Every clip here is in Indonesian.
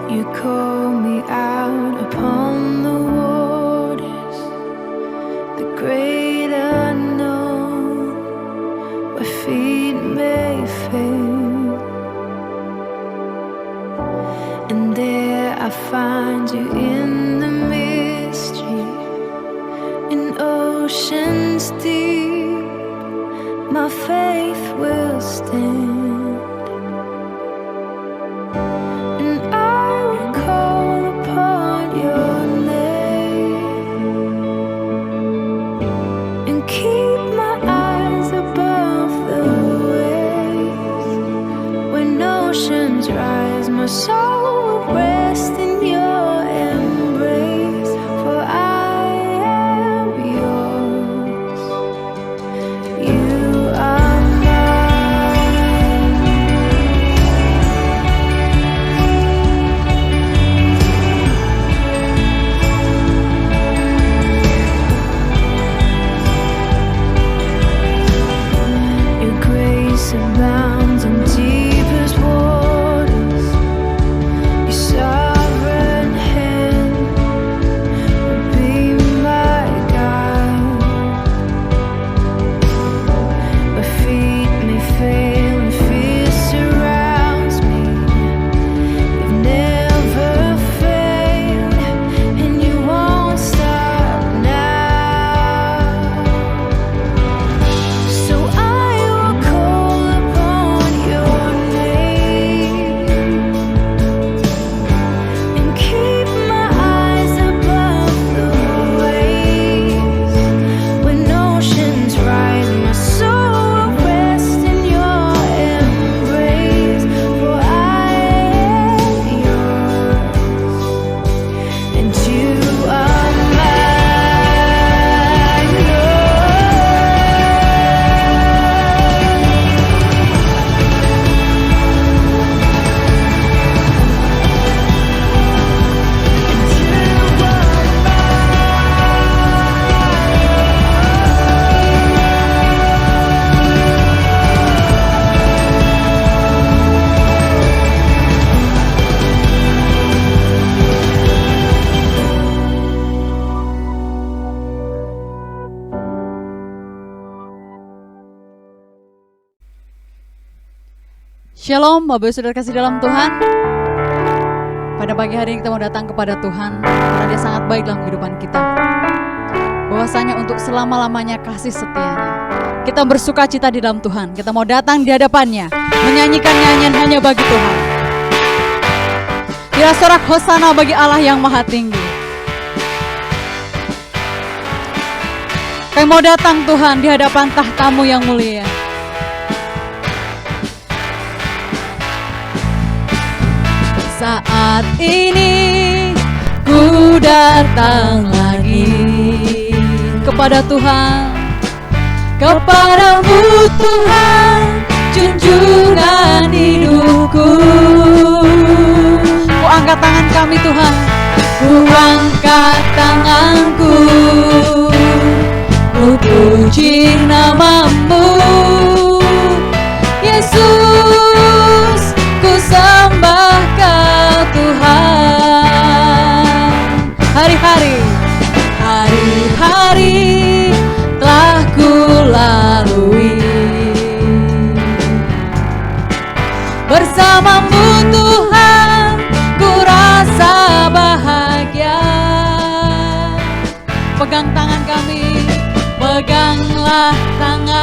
You call me out upon the waters, the great unknown, where feet may fail. And there I find you in the mystery, in oceans deep, my faith will stand. Rise, my soul will rest in your embrace, for I am yours. You are mine. Your grace abounds in deepest waters. Sovereign hand will be my guide. Where feet may fail and fear surrounds me, you've never failed and you won't stop now. So I will call upon your name. Keep my eyes above the waves. When oceans rise, my soul will rest in your embrace, for I am yours, and you are mine, Shalom, Bapak Ibu Saudara kasih dalam Tuhan. Pada pagi hari ini kita mau datang kepada Tuhan karena Dia sangat baik dalam kehidupan kita. Bahwasanya untuk selama-lamanya kasih setianya. Kita bersuka cita di dalam Tuhan. Kita mau datang di hadapan-Nya, menyanyikan nyanyian hanya bagi Tuhan. Bila sorak hosana bagi Allah yang maha tinggi. Kami mau datang Tuhan di hadapan tahta-Mu yang mulia. Saat ini ku datang lagi kepada Tuhan, kepadamu Tuhan, junjungan hidupku. Ku angkat tangan kami Tuhan, ku angkat tanganku, ku puji nama-Mu Yesus, ku sembah Kau Tuhan. Hari-hari telah ku lalui bersama-Mu Tuhan, ku rasa bahagia. Pegang tangan kami, peganglah tangan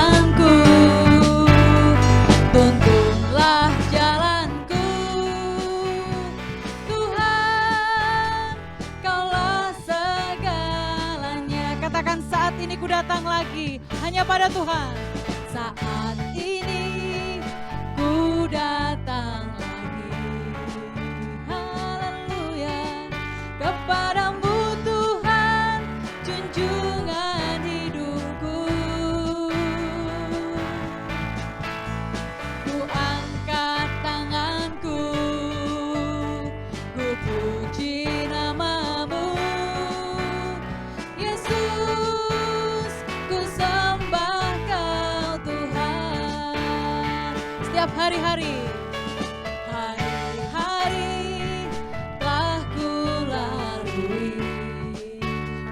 setiap hari-hari. Hari-hari telah ku lalui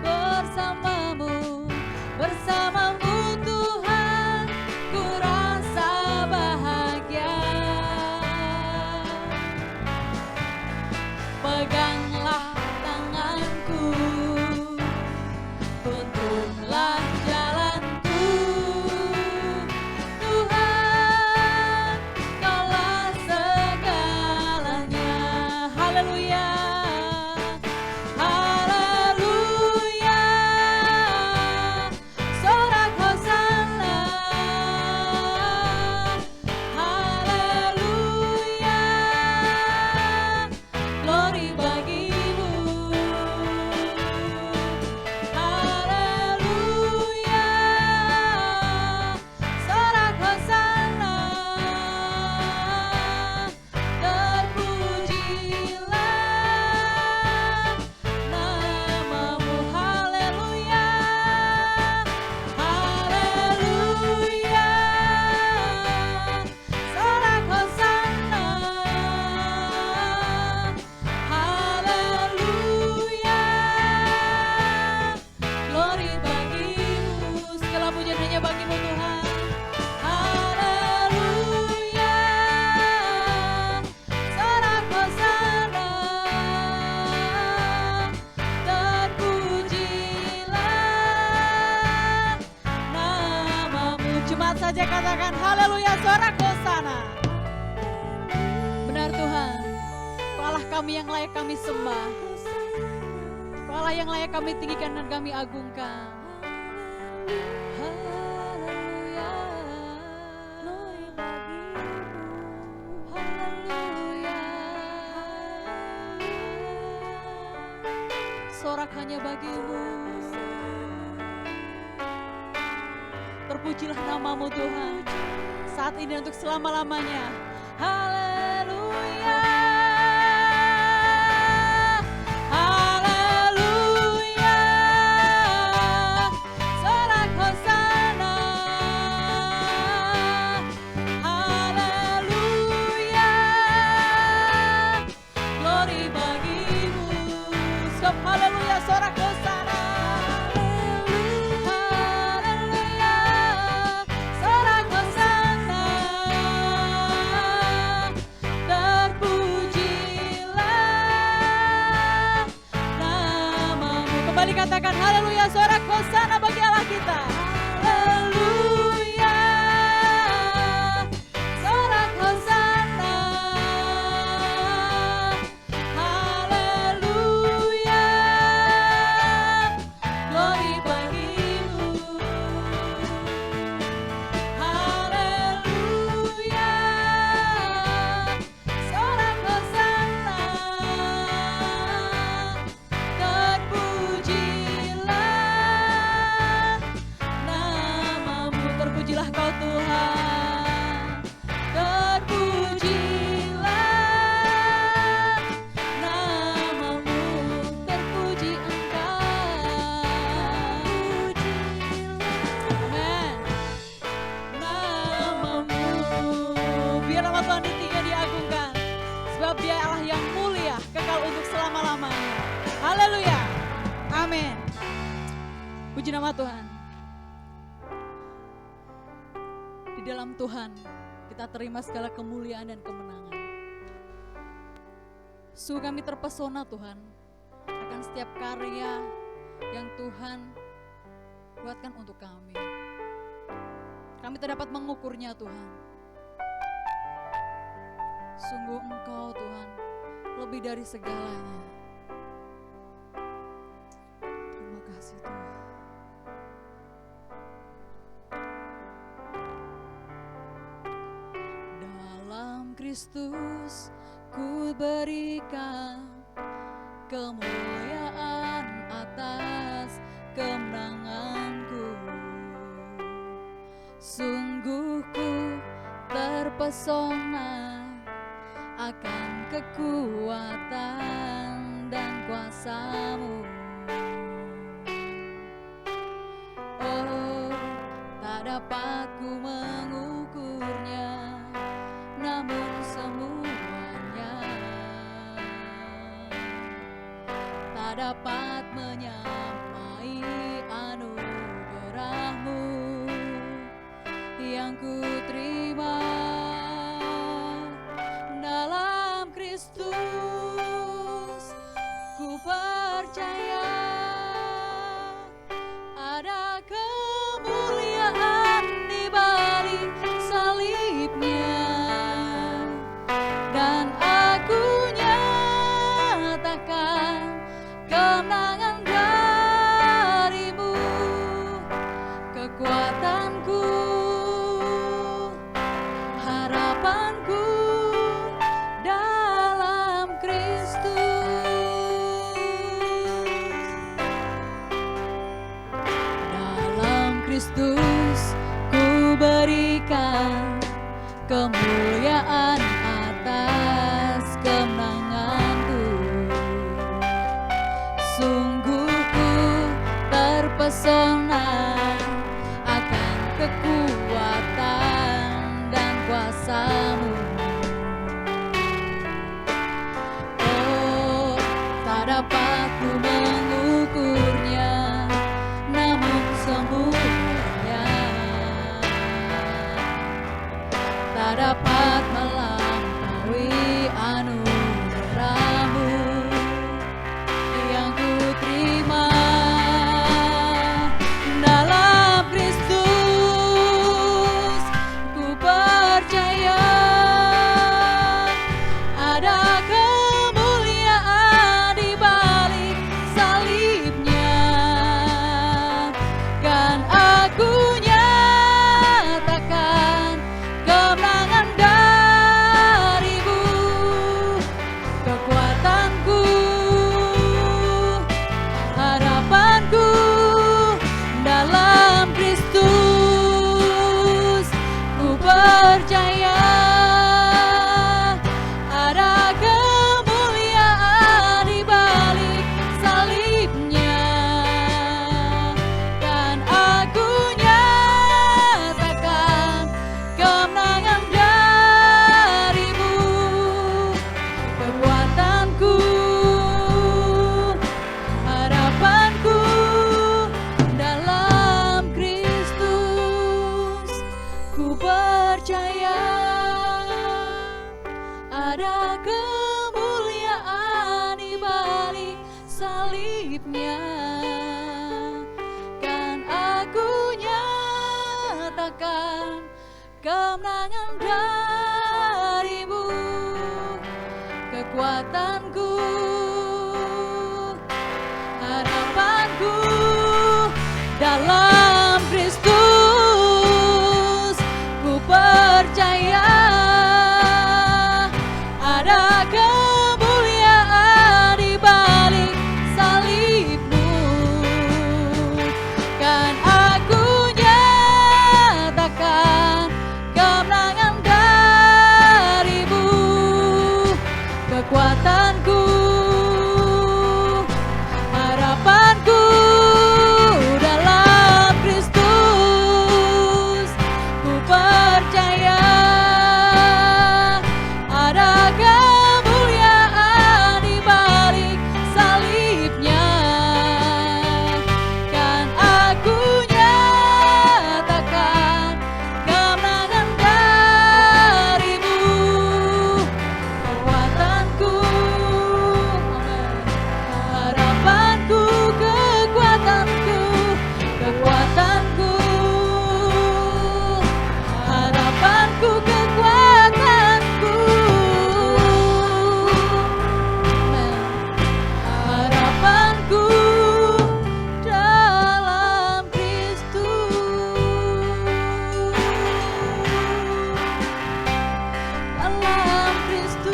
bersamamu, bersamamu Tuhan, ku rasa bahagia. Peganglah tanganku, tuntunlah jalanku, Tuhan, Kaulah segalanya. Haleluya, haleluya, sorak hosana, haleluya, glory bagimu, haleluya, sorak hosana, terpujilah namamu, haleluya, haleluya, sorak hosana, haleluya, glory bagimu, segala pujian hanya bagimu Tuhan. Haleluya, sorak hosana, terpujilah namamu. Jemaat saja katakan haleluya, sorak hosana. Benar Tuhan, Kau Allah kami yang layak kami sembah, Kau Allah yang layak kami tinggikan dan kami agungkan. Haleluya, glory bagimu, haleluya, sorak hanya bagimu. Terpujilah namamu Tuhan, saat ini untuk selama-lamanya. Haleluya, haleluya, sorak hosana, haleluya, glory bagimu. Stop, haleluya, sorak hosana, haleluya, sorak hosana, terpujilah namamu. Kembali katakan haleluya, sorak hosana bagi Allah kita. Haleluya, sorak hosana, haleluya, glory bagimu, haleluya, sorak hosana, terpujilah namamu. Terpujilah Kau Tuhan, terpujilah namamu, terpuji Engkau. Amin. Namamu, biar nama Tuhan ditinggi diagungkan, sebab Dia Allah yang mulia, kekal untuk selama-lamanya. Haleluya, amin. Puji nama Tuhan. Di dalam Tuhan kita terima segala kemuliaan dan kemenangan. Sungguh kami terpesona Tuhan akan setiap karya yang Tuhan buatkan untuk kami. Kami tidak dapat mengukurnya Tuhan. Sungguh Engkau Tuhan lebih dari segalanya. Terima kasih Tuhan. Dalam Kristus ku berikan kemuliaan atas kemenanganku. Sungguh ku terpesona akan kekuatan dan kuasa-Mu. Oh, tak dapat ku mengukurnya, dapat menyamai anugerah-Mu yang ku terima dalam Kristus. Ku percaya ada kemuliaan di balik salibnya, dan aku nyatakan kemenangan dari-Mu. Kekuatanku, harapanku dalam Kristus. Dalam Kristus ku berikan kemuliaan atas kemenanganku. Sungguh ku terpesona akan kekuatan dan kuasa-Mu. Oh, tak dapat ku mengukurnya, namun semuanya tak dapat melampaui anugerah-Mu yang ku terima dalam Kristus. Ku percaya ada kemuliaan di balik salibnya, kan aku nyatakan kemenangan dari-Mu. Kekuatanku, harapanku dalam Kristus. Ku percaya ada kemuliaan di balik salibnya, kan aku nyatakan kemenangan dari-Mu. Kekuatanku, harapanku dalam Kristus. Ku percaya ada kemuliaan di balik salibnya, kan aku nyatakan kemenangan dari-Mu. Kekuatanku, harapanku dalam Kristus. Ku percaya ada kemuliaan di balik salib-Mu, kan aku nyatakan kemenangan dari-Mu. Kekuatanku, harapanku dalam Kristus. Ku percaya ada kemuliaan di balik salibnya, kan aku nyatakan kemenangan dari-Mu. Kekuatanku, harapanku, kekuatanku, kekuatanku, harapanku, kekuatanku, harapanku dalam Kristus. Dalam Kristus.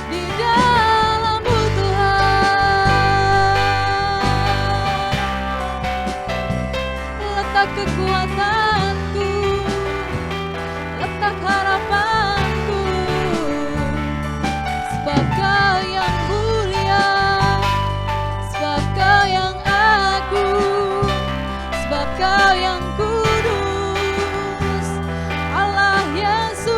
Di dalam-Mu Tuhan, letak kekuatanku, letak harapanku, sebab Kau yang mulia, sebab Kau yang agung, sebab Kau yang kudus, Allah Yesus.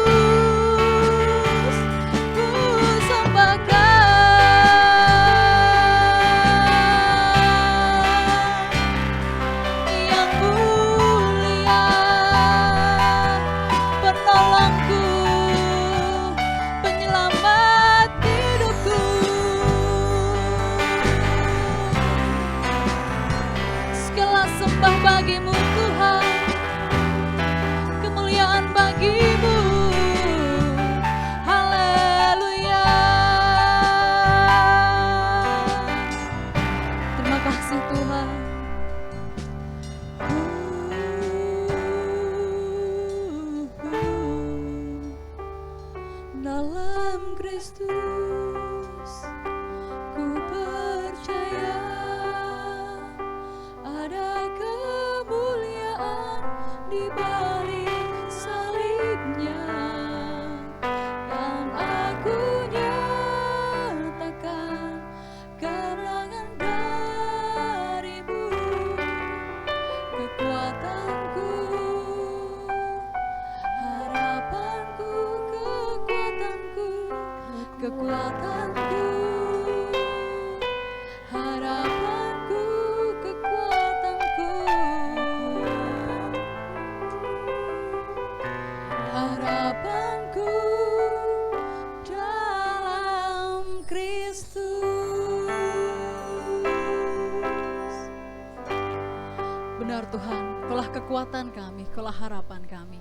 bagimu Tuhan, kemuliaan bagimu. Haleluya. Terima kasih Tuhan. Dalam Kristus ku percaya ada kemuliaan di balik salibnya yang aku nyatakan kemenangan darimu. Kekuatanku, harapanku, kekuatanku, harapanku, kekuatanku, harapanku dalam Kristus. Benar Tuhan, kaulah kekuatan kami, kaulah harapan kami,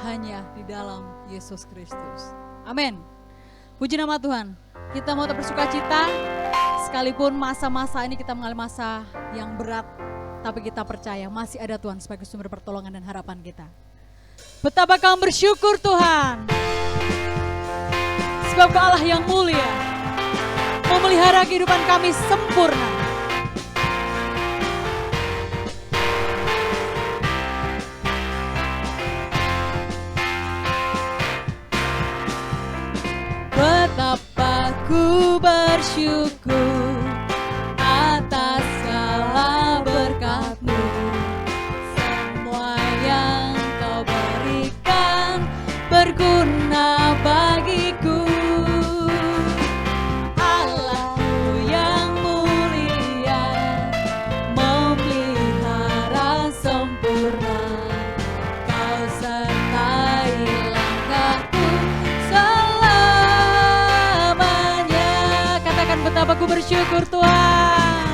hanya di dalam Yesus Kristus. Amin. Puji nama Tuhan. Kita mau bersuka cita, sekalipun masa-masa ini kita mengalami masa yang berat, tapi kita percaya masih ada Tuhan sebagai sumber pertolongan dan harapan kita. Betapa kami bersyukur Tuhan, sebab Kau Allah yang mulia, memelihara kehidupan kami sempurna. Betapa ku bersyukur atas segala berkat-Mu, semua yang Kau berikan berguna bagiku. Allahku yang mulia, memelihara sempurna, Kau sertai langkahku selamanya. Katakan betapa ku bersyukur Tuhan,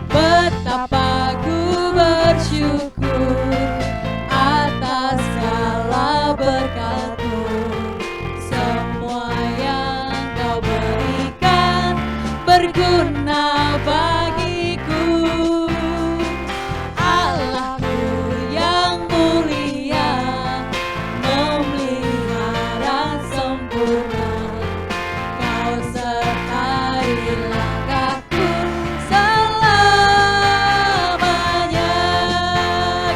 betapa ku bersyukur atas segala berkat-Mu, semua yang Kau berikan berguna bagiku. Allahku yang mulia, memelihara sempurna, Kau sertai langkahku selamanya.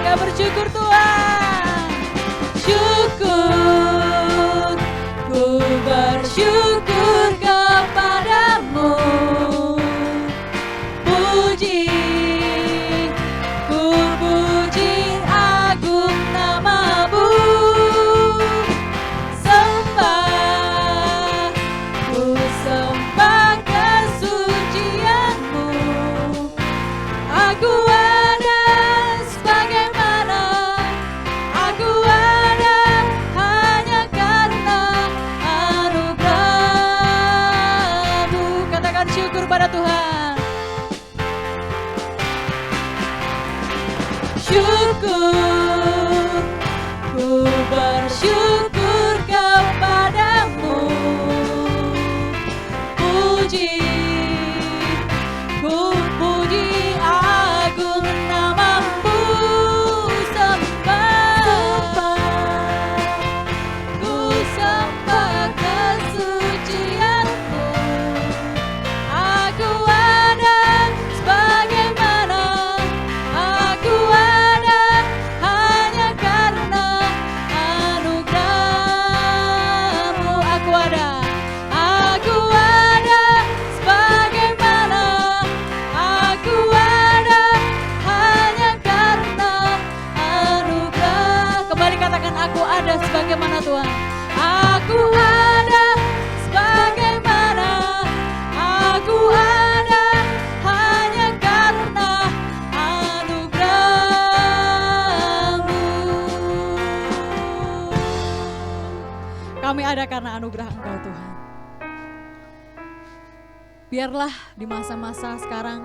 Kau bersyukur Tuhan, syukur, ku bersyukur kepadamu. Puji, ku puji agung nama-Mu. Sembah, ku sembah kesucian-Mu. Aku ada sebagaimana aku ada hanya karena anugerah-Mu. Katakan syukur pada Tuhan. Syukur, ku bersyukur kepadamu. Puji, ku puji agung nama-Mu. Sembah, ku sembah kesucian-Mu. Aku ada sebagaimana aku ada hanya karena anugerah-Mu. Aku ada sebagaimana aku ada hanya karena anugerah. Kembali katakan, aku ada sebagaimana Tuhan. Aku ada sebagaimana aku ada hanya karena anugerah-Mu. Kami ada karena anugerah Engkau Tuhan. Biarlah di masa-masa sekarang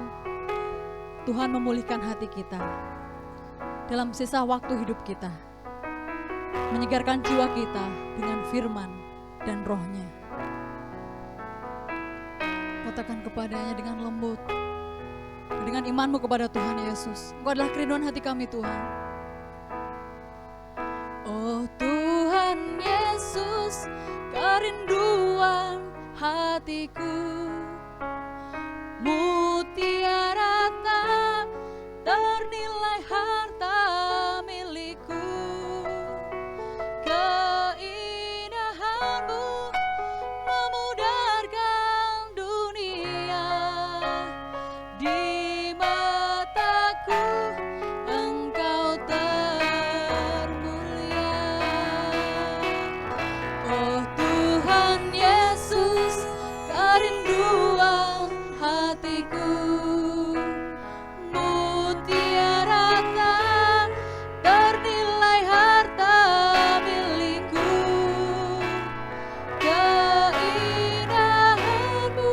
Tuhan memulihkan hati kita. dalam sisa waktu hidup kita. Menyegarkan jiwa kita dengan firman dan roh-Nya. Katakan kepadanya dengan lembut, dengan imanmu kepada Tuhan Yesus. Engkau adalah kerinduan hati kami Tuhan. Oh Tuhan Yesus, kerinduan hatiku, mutiara tak ternilai harta milikku. Keindahanmu memudarkan dunia, di mataku Engkau termulia. Oh Tuhan Yesus, kerinduan hatiku, mutiara tak ternilai harta milikku. Keindahanmu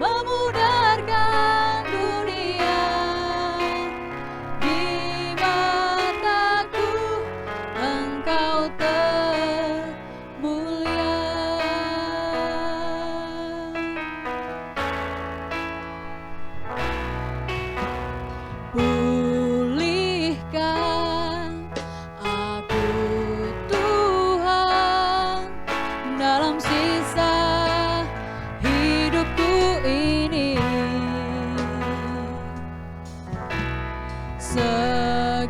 memudarkan dunia, di mataku Engkau termulia. Pulihkan aku Tuhan dalam sisa hidupku ini.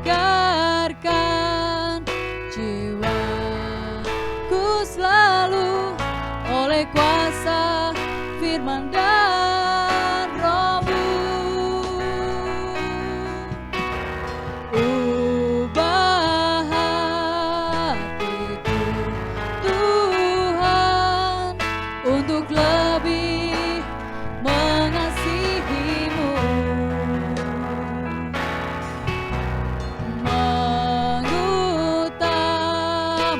Segarkan jiwaku selalu oleh kuasa firman dan roh-Mu. Ubah hatiku Tuhan untuk lebih mengasihi-Mu, mengutamakan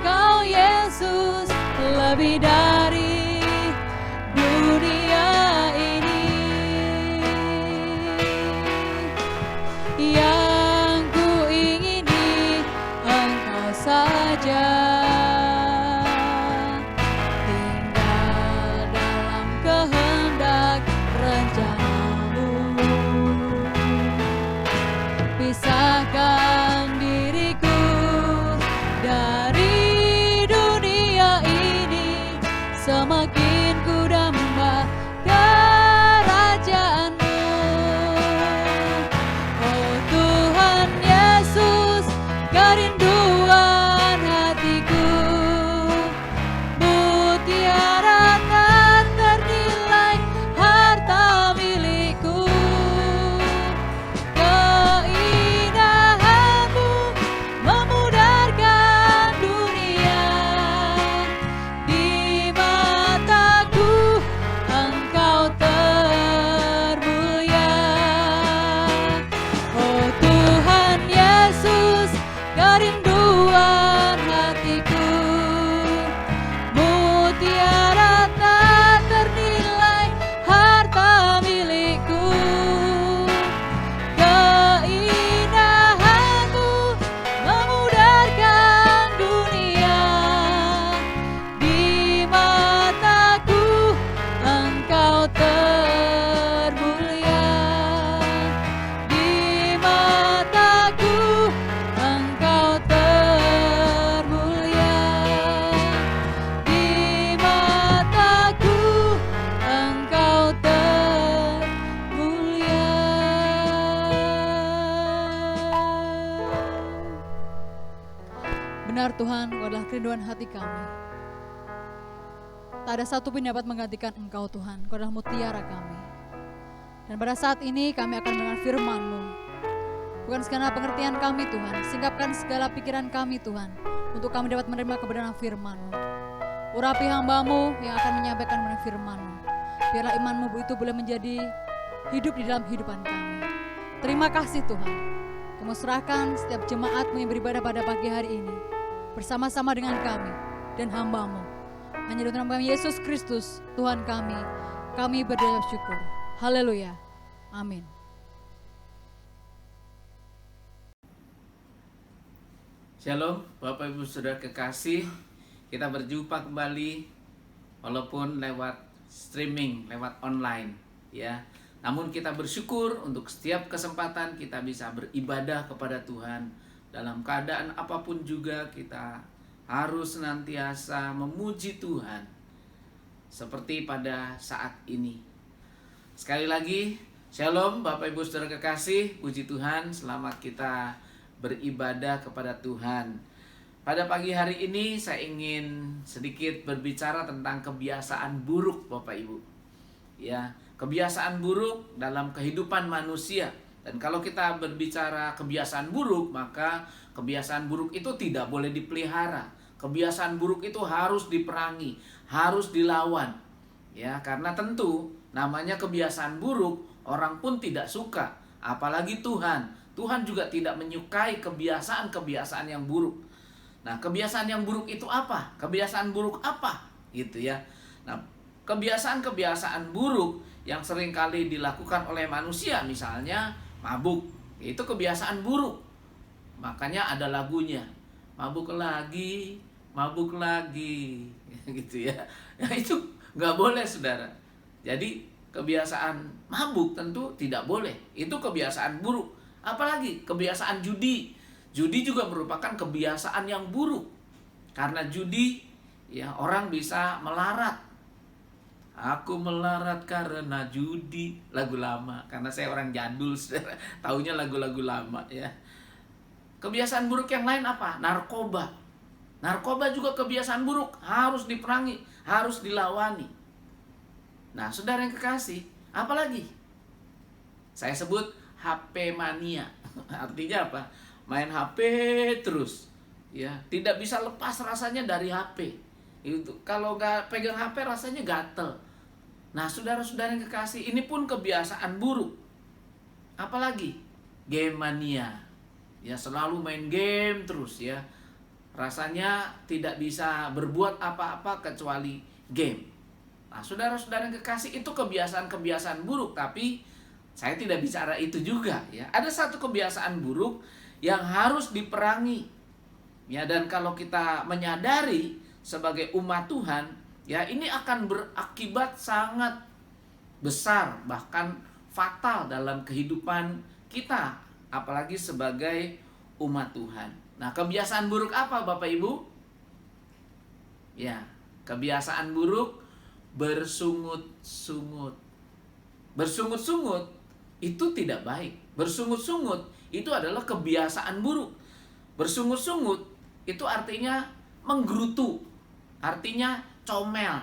Kau Yesus lebih dari dunia ini. Yang ku ingini Engkau saja, tinggal dalam kehendak rencana-Mu. Pisahkan diriku dari dunia ini, semakin ku damba kerajaan-Mu. Oh Tuhan Yesus, kerinduan hatiku, mutiara tak ternilai harta milikku. Keindahanmu memudarkan dunia, di mataku Engkau termulia. Oh Tuhan Yesus, kerinduan hatiku, mutiara tak ternilai harta milikku. Keindahanmu memudarkan dunia, di mataku Engkau termulia. Di mataku Engkau termulia. Di mataku Engkau termulia. Benar Tuhan, Engkau adalah kerinduan hati kami. Tak ada satu pun yang dapat menggantikan Engkau Tuhan. Engkau adalah mutiara kami. Dan pada saat ini kami akan mendengar firman-Mu. Bukan segala pengertian kami Tuhan, singkapkan segala pikiran kami Tuhan, untuk kami dapat menerima kebenaran firman-Mu. Urapi hamba-Mu yang akan menyampaikan kebenaran firman-Mu. Biarlah iman-Mu itu boleh menjadi hidup di dalam kehidupan kami. Terima kasih Tuhan. Kami serahkan setiap jemaat-Mu yang beribadah pada pagi hari ini, bersama-sama dengan kami dan hamba-Mu. Hanya di dalam nama Yesus Kristus, Tuhan kami berdoa syukur. Haleluya. Amin. Shalom, Bapak Ibu Saudara kekasih. Kita berjumpa kembali walaupun lewat streaming, lewat online ya. Namun kita bersyukur untuk setiap kesempatan kita bisa beribadah kepada Tuhan. Dalam keadaan apapun juga kita harus senantiasa memuji Tuhan. Seperti pada saat ini. Sekali lagi, Shalom Bapak Ibu Saudara kekasih. Puji Tuhan, selamat kita beribadah kepada Tuhan. Pada pagi hari ini saya ingin sedikit berbicara tentang kebiasaan buruk Bapak Ibu. Ya, kebiasaan buruk dalam kehidupan manusia. Dan kalau kita berbicara kebiasaan buruk, maka kebiasaan buruk itu tidak boleh dipelihara. Kebiasaan buruk itu harus diperangi, harus dilawan. Ya, karena tentu namanya kebiasaan buruk, orang pun tidak suka, apalagi Tuhan. Tuhan juga tidak menyukai kebiasaan-kebiasaan yang buruk. Nah, kebiasaan yang buruk itu apa? Kebiasaan buruk apa? Gitu ya. Nah, kebiasaan-kebiasaan buruk yang seringkali dilakukan oleh manusia, misalnya mabuk, itu kebiasaan buruk. Makanya ada lagunya, mabuk lagi, gitu ya. Nah, itu nggak boleh, saudara. Jadi kebiasaan mabuk tentu tidak boleh. Itu kebiasaan buruk. Apalagi kebiasaan judi. Judi juga merupakan kebiasaan yang buruk. Karena judi, ya orang bisa melarat. Aku melarat karena judi. Lagu lama. Karena saya orang jadul, saudara. Taunya lagu-lagu lama ya. Kebiasaan buruk yang lain apa? Narkoba. Narkoba juga kebiasaan buruk. Harus diperangi, harus dilawani. Nah, saudara yang kekasih, apalagi? Saya sebut HP mania. Artinya apa? Main HP terus. Ya, tidak bisa lepas rasanya dari HP. Itu kalau nggak pegang HP rasanya gatel. Nah, saudara-saudara yang kekasih, ini pun kebiasaan buruk. Apalagi? Game mania. Ya, selalu main game terus ya. Rasanya tidak bisa berbuat apa-apa kecuali game. Nah, saudara-saudara yang kekasih, itu kebiasaan-kebiasaan buruk, tapi saya tidak bicara itu juga ya. Ada satu kebiasaan buruk yang harus diperangi. Ya, dan kalau kita menyadari sebagai umat Tuhan, ya ini akan berakibat sangat besar, bahkan fatal dalam kehidupan kita, apalagi sebagai umat Tuhan. Nah, kebiasaan buruk apa Bapak Ibu? Ya, kebiasaan buruk bersungut-sungut. Bersungut-sungut itu tidak baik. Bersungut-sungut itu adalah kebiasaan buruk. Bersungut-sungut itu artinya menggerutu, artinya comel.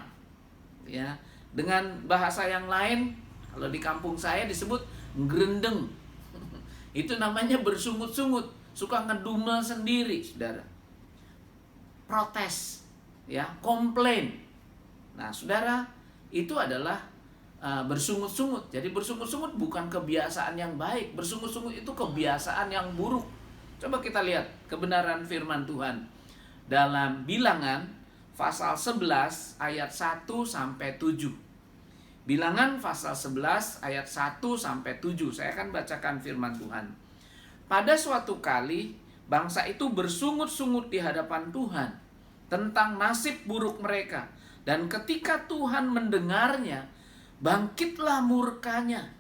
Ya, dengan bahasa yang lain, kalau di kampung saya disebut ngerendeng. Itu namanya bersungut-sungut, suka ngedumel sendiri, saudara. Protes, ya, komplain. Nah, saudara, itu adalah bersungut-sungut. Jadi bersungut-sungut bukan kebiasaan yang baik. Bersungut-sungut itu kebiasaan yang buruk. Coba kita lihat kebenaran firman Tuhan dalam Bilangan pasal 11 ayat 1 sampai 7. Bilangan pasal 11 ayat 1 sampai 7. Saya akan bacakan firman Tuhan. Pada suatu kali bangsa itu bersungut-sungut di hadapan Tuhan tentang nasib buruk mereka, dan ketika Tuhan mendengarnya, bangkitlah murkanya.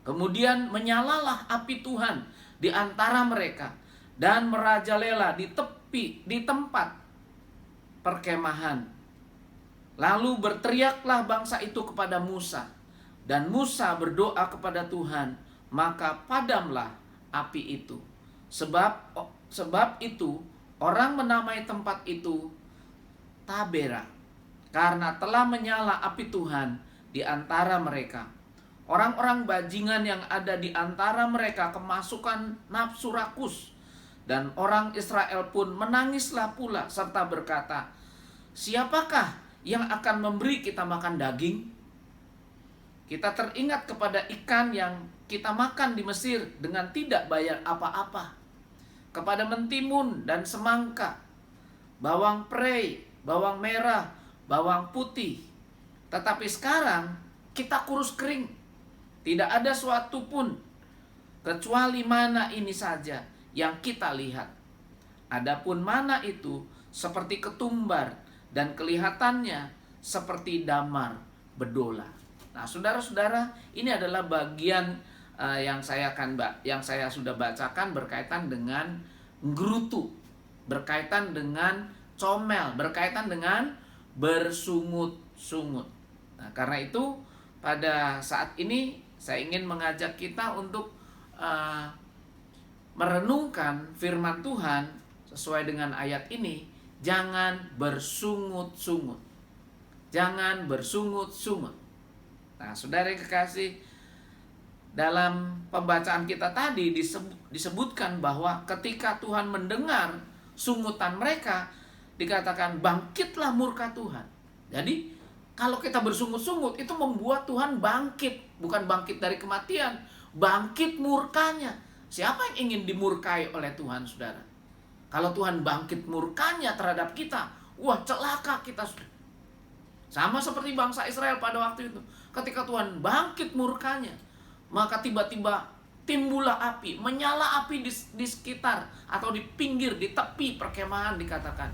Kemudian menyalalah api Tuhan di antara mereka dan merajalela di tempat perkemahan. Lalu berteriaklah bangsa itu kepada Musa, dan Musa berdoa kepada Tuhan, maka padamlah api itu. Sebab itu orang menamai tempat itu Tabera, karena telah menyala api Tuhan di antara mereka. Orang-orang bajingan yang ada di antara mereka kemasukan nafsu rakus, dan orang Israel pun menangislah pula serta berkata, siapakah yang akan memberi kita makan daging? Kita teringat kepada ikan yang kita makan di Mesir dengan tidak bayar apa-apa, kepada mentimun dan semangka, bawang prei, bawang merah, bawang putih. Tetapi sekarang kita kurus kering. Tidak ada suatu pun kecuali mana ini saja yang kita lihat. Adapun mana itu seperti ketumbar dan kelihatannya seperti damar bedola. Nah, saudara-saudara, ini adalah bagian yang saya sudah bacakan berkaitan dengan nggerutu, berkaitan dengan comel, berkaitan dengan bersungut-sungut. Nah, karena itu pada saat ini saya ingin mengajak kita untuk merenungkan firman Tuhan sesuai dengan ayat ini. Jangan bersungut-sungut. Jangan bersungut-sungut. Nah, saudara yang kekasih, dalam pembacaan kita tadi disebutkan bahwa ketika Tuhan mendengar sungutan mereka, dikatakan bangkitlah murka Tuhan. Jadi kalau kita bersungut-sungut itu membuat Tuhan bangkit, bukan bangkit dari kematian, bangkit murkanya. Siapa yang ingin dimurkai oleh Tuhan, saudara? Kalau Tuhan bangkit murkanya terhadap kita, wah, celaka kita. Sama seperti bangsa Israel pada waktu itu. Ketika Tuhan bangkit murkanya, maka tiba-tiba timbullah api, menyala api di sekitar atau di pinggir, di tepi perkemahan dikatakan.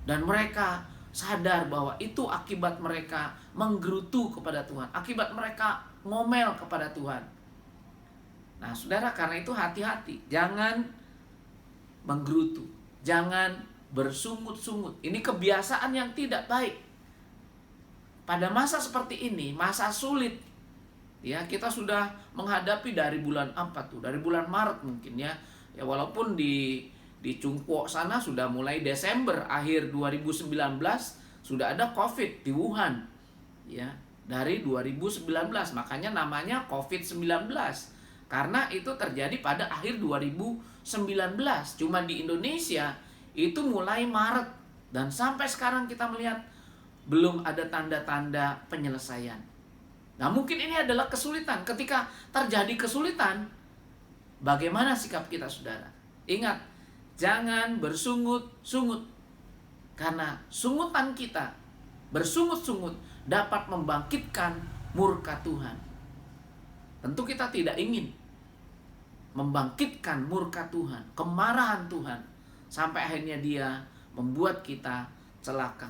Dan mereka sadar bahwa itu akibat mereka menggerutu kepada Tuhan, akibat mereka ngomel kepada Tuhan. Nah, saudara, karena itu hati-hati, jangan menggerutu, jangan bersungut-sungut. Ini kebiasaan yang tidak baik. Pada masa seperti ini, masa sulit, ya, kita sudah menghadapi dari bulan apa tuh? Dari bulan Maret mungkin ya. Ya, walaupun di Cungkuo sana sudah mulai Desember akhir 2019 sudah ada COVID di Wuhan. Ya, dari 2019, makanya namanya COVID-19. Karena itu terjadi pada akhir 2019. Cuma di Indonesia itu mulai Maret. Dan sampai sekarang kita melihat belum ada tanda-tanda penyelesaian. Nah, mungkin ini adalah kesulitan. Ketika terjadi kesulitan, bagaimana sikap kita, saudara? Ingat, jangan bersungut-sungut. Karena sungutan kita, bersungut-sungut, dapat membangkitkan murka Tuhan. Tentu kita tidak ingin membangkitkan murka Tuhan, kemarahan Tuhan, sampai akhirnya Dia membuat kita celaka.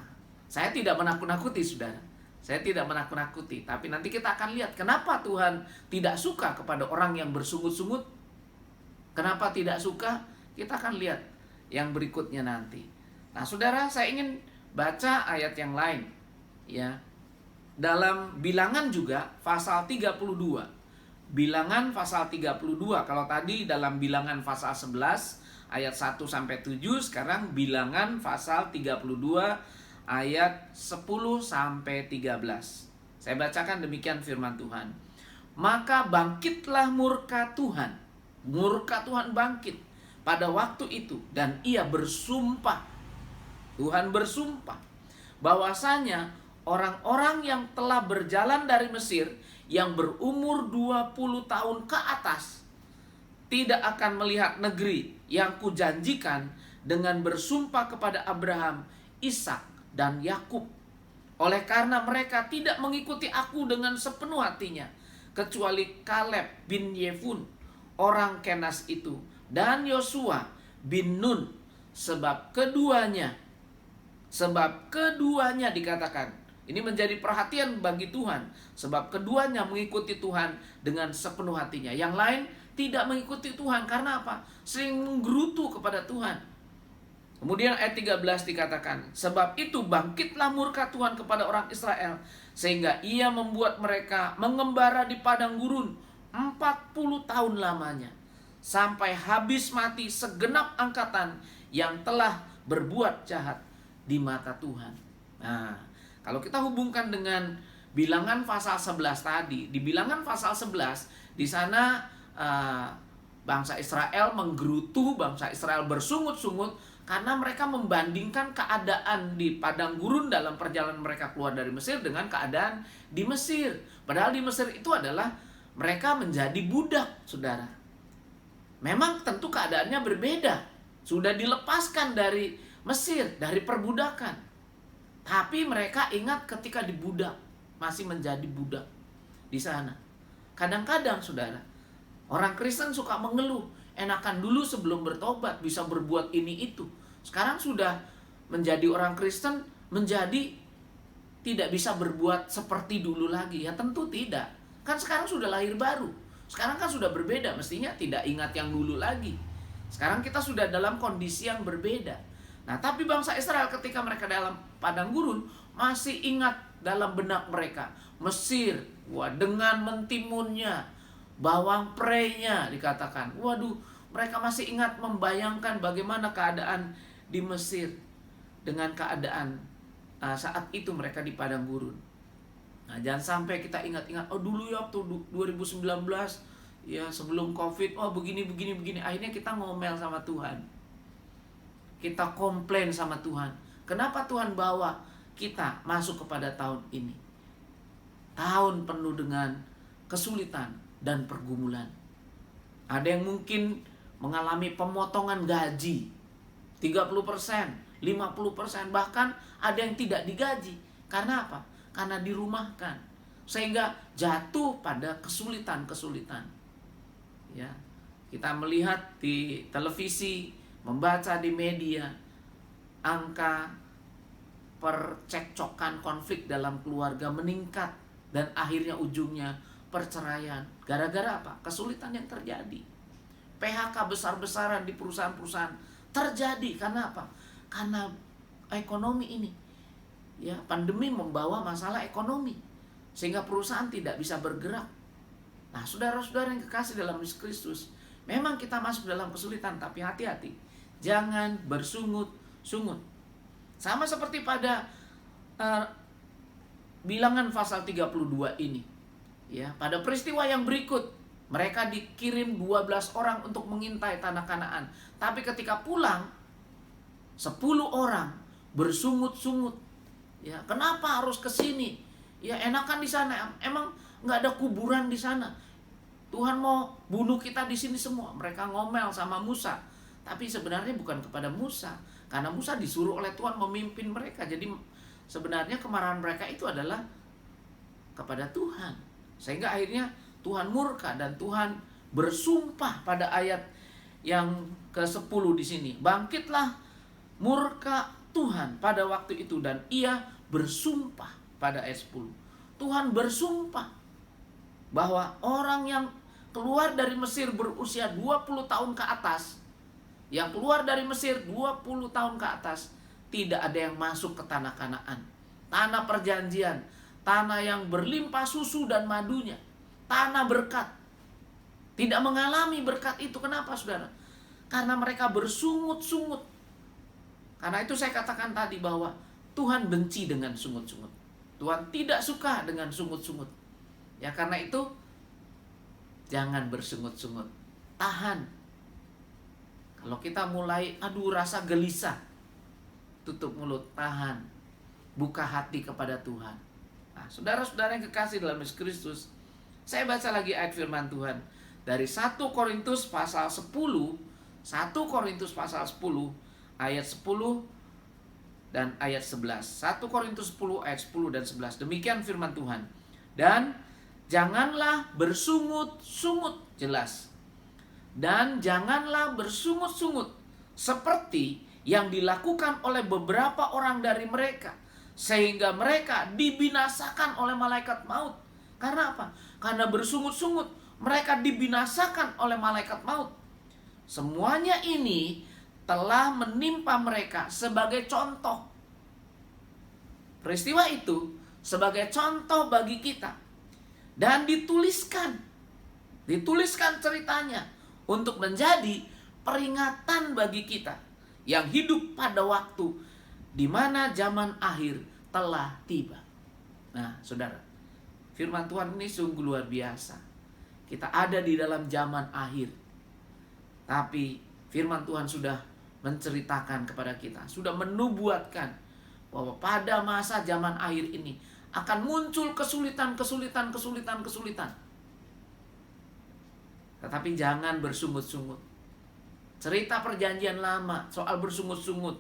Saya tidak menakut-nakuti, saudara. Saya tidak menakut-nakuti, tapi nanti kita akan lihat kenapa Tuhan tidak suka kepada orang yang bersungut-sungut. Kenapa tidak suka? Kita akan lihat yang berikutnya nanti. Nah, saudara, saya ingin baca ayat yang lain. Ya. Dalam Bilangan juga pasal 32. Bilangan pasal 32. Kalau tadi dalam Bilangan pasal 11 ayat 1 sampai 7, sekarang Bilangan pasal 32 ayat 10 sampai 13. Saya bacakan demikian firman Tuhan. Maka bangkitlah murka Tuhan. Murka Tuhan bangkit pada waktu itu, dan Ia bersumpah. Tuhan bersumpah bahwasanya orang-orang yang telah berjalan dari Mesir yang berumur 20 tahun ke atas tidak akan melihat negeri yang kujanjikan dengan bersumpah kepada Abraham, Ishak, dan Yakub. Oleh karena mereka tidak mengikuti aku dengan sepenuh hatinya, kecuali Kaleb bin Yefun, orang Kenas itu, dan Yosua bin Nun, sebab keduanya dikatakan. Ini menjadi perhatian bagi Tuhan, sebab keduanya mengikuti Tuhan dengan sepenuh hatinya. Yang lain tidak mengikuti Tuhan. Karena apa? Sering menggerutu kepada Tuhan. Kemudian ayat 13 dikatakan, sebab itu bangkitlah murka Tuhan kepada orang Israel, sehingga Ia membuat mereka mengembara di padang gurun 40 tahun lamanya, sampai habis mati segenap angkatan yang telah berbuat jahat di mata Tuhan. Nah, kalau kita hubungkan dengan Bilangan pasal 11 tadi, di Bilangan pasal 11, di sana bangsa Israel menggerutu, bangsa Israel bersungut-sungut karena mereka membandingkan keadaan di padang gurun dalam perjalanan mereka keluar dari Mesir dengan keadaan di Mesir. Padahal di Mesir itu adalah mereka menjadi budak, saudara. Memang tentu keadaannya berbeda. Sudah dilepaskan dari Mesir, dari perbudakan. Tapi mereka ingat ketika dibudak, masih menjadi budak di sana. Kadang-kadang, saudara, orang Kristen suka mengeluh, enakan dulu sebelum bertobat, bisa berbuat ini itu. Sekarang sudah menjadi orang Kristen, menjadi tidak bisa berbuat seperti dulu lagi. Ya tentu tidak. Kan sekarang sudah lahir baru. Sekarang kan sudah berbeda, mestinya tidak ingat yang dulu lagi. Sekarang kita sudah dalam kondisi yang berbeda. Nah, tapi bangsa Israel ketika mereka dalam padang gurun masih ingat dalam benak mereka Mesir, wah, dengan mentimunnya, bawang prei-nya dikatakan. Waduh, mereka masih ingat membayangkan bagaimana keadaan di Mesir dengan keadaan saat itu mereka di padang gurun. Nah, jangan sampai kita ingat-ingat, oh dulu ya waktu 2019 ya sebelum Covid, oh begini. Akhirnya kita ngomel sama Tuhan. Kita komplain sama Tuhan. Kenapa Tuhan bawa kita masuk kepada tahun ini? Tahun penuh dengan kesulitan dan pergumulan. Ada yang mungkin mengalami pemotongan gaji 30%, 50%, bahkan ada yang tidak digaji. Karena apa? Karena dirumahkan, sehingga jatuh pada kesulitan-kesulitan. Ya, kita melihat di televisi, membaca di media, angka percekcokan konflik dalam keluarga meningkat dan akhirnya ujungnya perceraian. Gara-gara apa? Kesulitan yang terjadi. PHK besar-besaran di perusahaan-perusahaan terjadi karena apa? Karena ekonomi ini. Ya, pandemi membawa masalah ekonomi sehingga perusahaan tidak bisa bergerak. Nah, saudara-saudara yang kekasih dalam Yesus Kristus, memang kita masuk dalam kesulitan, tapi hati-hati, jangan bersungut-sungut. Sama seperti pada Bilangan pasal 32 ini. Ya, pada peristiwa yang berikut, mereka dikirim 12 orang untuk mengintai tanah Kanaan. Tapi ketika pulang, 10 orang bersungut-sungut. Ya, kenapa harus ke sini? Ya, enakan di sana. Emang nggak ada kuburan di sana. Tuhan mau bunuh kita di sini semua. Mereka ngomel sama Musa. Tapi sebenarnya bukan kepada Musa, karena Musa disuruh oleh Tuhan memimpin mereka. Jadi sebenarnya kemarahan mereka itu adalah kepada Tuhan. Sehingga akhirnya Tuhan murka dan Tuhan bersumpah pada ayat yang ke-10 di sini. Bangkitlah murka Tuhan pada waktu itu dan ia bersumpah pada ayat 10. Tuhan bersumpah bahwa orang yang keluar dari Mesir berusia 20 tahun ke atas, yang keluar dari Mesir 20 tahun ke atas, tidak ada yang masuk ke tanah Kanaan, tanah perjanjian, tanah yang berlimpah susu dan madunya, tanah berkat. Tidak mengalami berkat itu. Kenapa, saudara? Karena mereka bersungut-sungut. Karena itu saya katakan tadi bahwa Tuhan benci dengan sungut-sungut. Tuhan tidak suka dengan sungut-sungut. Ya, karena itu jangan bersungut-sungut. Tahan. Kalau kita mulai rasa gelisah, tutup mulut, tahan. Buka hati kepada Tuhan. Nah, saudara-saudara yang kekasih dalam Yesus Kristus, saya baca lagi ayat firman Tuhan dari 1 Korintus pasal 10, 1 Korintus pasal 10 ayat 10 dan ayat 11. 1 Korintus 10 ayat 10 dan 11. Demikian firman Tuhan. Dan janganlah bersungut-sungut, jelas. Dan janganlah bersungut-sungut seperti yang dilakukan oleh beberapa orang dari mereka, sehingga mereka dibinasakan oleh malaikat maut. Karena apa? Karena bersungut-sungut mereka dibinasakan oleh malaikat maut. Semuanya ini telah menimpa mereka sebagai contoh. Peristiwa itu sebagai contoh bagi kita. Dan dituliskan ceritanya untuk menjadi peringatan bagi kita yang hidup pada waktu di mana zaman akhir telah tiba. Nah, saudara, firman Tuhan ini sungguh luar biasa. Kita ada di dalam zaman akhir. Tapi firman Tuhan sudah menceritakan kepada kita, sudah menubuatkan bahwa pada masa zaman akhir ini akan muncul kesulitan. Tetapi jangan bersungut-sungut. Cerita perjanjian lama soal bersungut-sungut,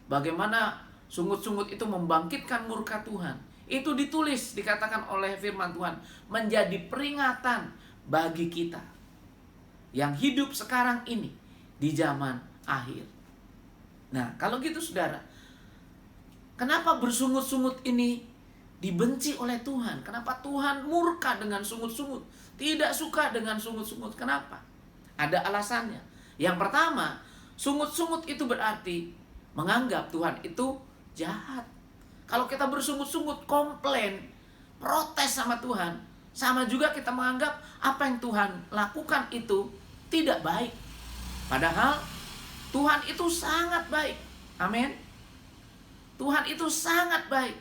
bagaimana sungut-sungut itu membangkitkan murka Tuhan, itu ditulis, dikatakan oleh firman Tuhan, menjadi peringatan bagi kita. yang hidup sekarang ini di zaman akhir. Nah, kalau gitu saudara, kenapa bersungut-sungut ini dibenci oleh Tuhan? Kenapa Tuhan murka dengan sungut-sungut? Tidak suka dengan sungut-sungut. Kenapa? Ada alasannya. Yang pertama, sungut-sungut itu berarti menganggap Tuhan itu jahat. Kalau kita bersungut-sungut, komplain, protes sama Tuhan, sama juga kita menganggap apa yang Tuhan lakukan itu tidak baik. Padahal Tuhan itu sangat baik. Amin. Tuhan itu sangat baik.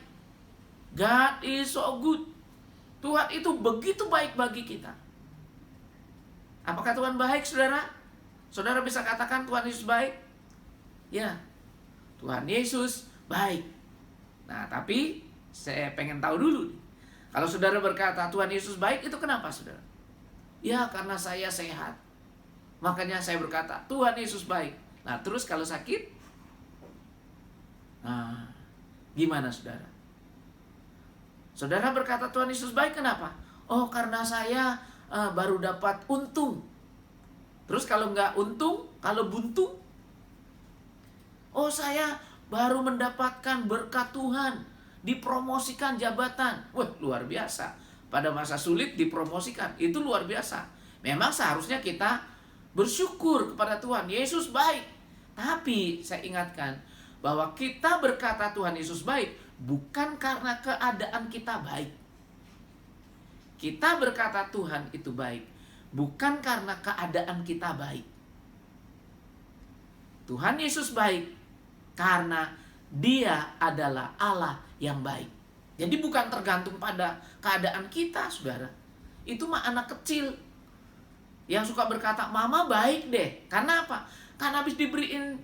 God is so good. Tuhan itu begitu baik bagi kita. Apakah Tuhan baik, saudara? Saudara bisa katakan Tuhan Yesus baik? Ya, Tuhan Yesus baik. Nah, tapi saya pengen tahu dulu nih. Kalau saudara berkata Tuhan Yesus baik, itu kenapa, saudara? Ya, karena saya sehat. Makanya saya berkata Tuhan Yesus baik. Nah, terus kalau sakit? Nah, gimana, saudara? Saudara berkata Tuhan Yesus baik, kenapa? Oh, karena saya baru dapat untung. Terus kalau nggak untung, kalau buntung? Oh, saya baru mendapatkan berkat Tuhan, dipromosikan jabatan. Wah, luar biasa. Pada masa sulit dipromosikan, itu luar biasa. Memang seharusnya kita bersyukur kepada Tuhan, Yesus baik. Tapi saya ingatkan bahwa kita berkata Tuhan Yesus baik bukan karena keadaan kita baik. Kita berkata Tuhan itu baik bukan karena keadaan kita baik. Tuhan Yesus baik karena Dia adalah Allah yang baik. Jadi bukan tergantung pada keadaan kita, saudara. Itu mah anak kecil yang suka berkata, mama baik deh. Karena apa? Karena habis diberiin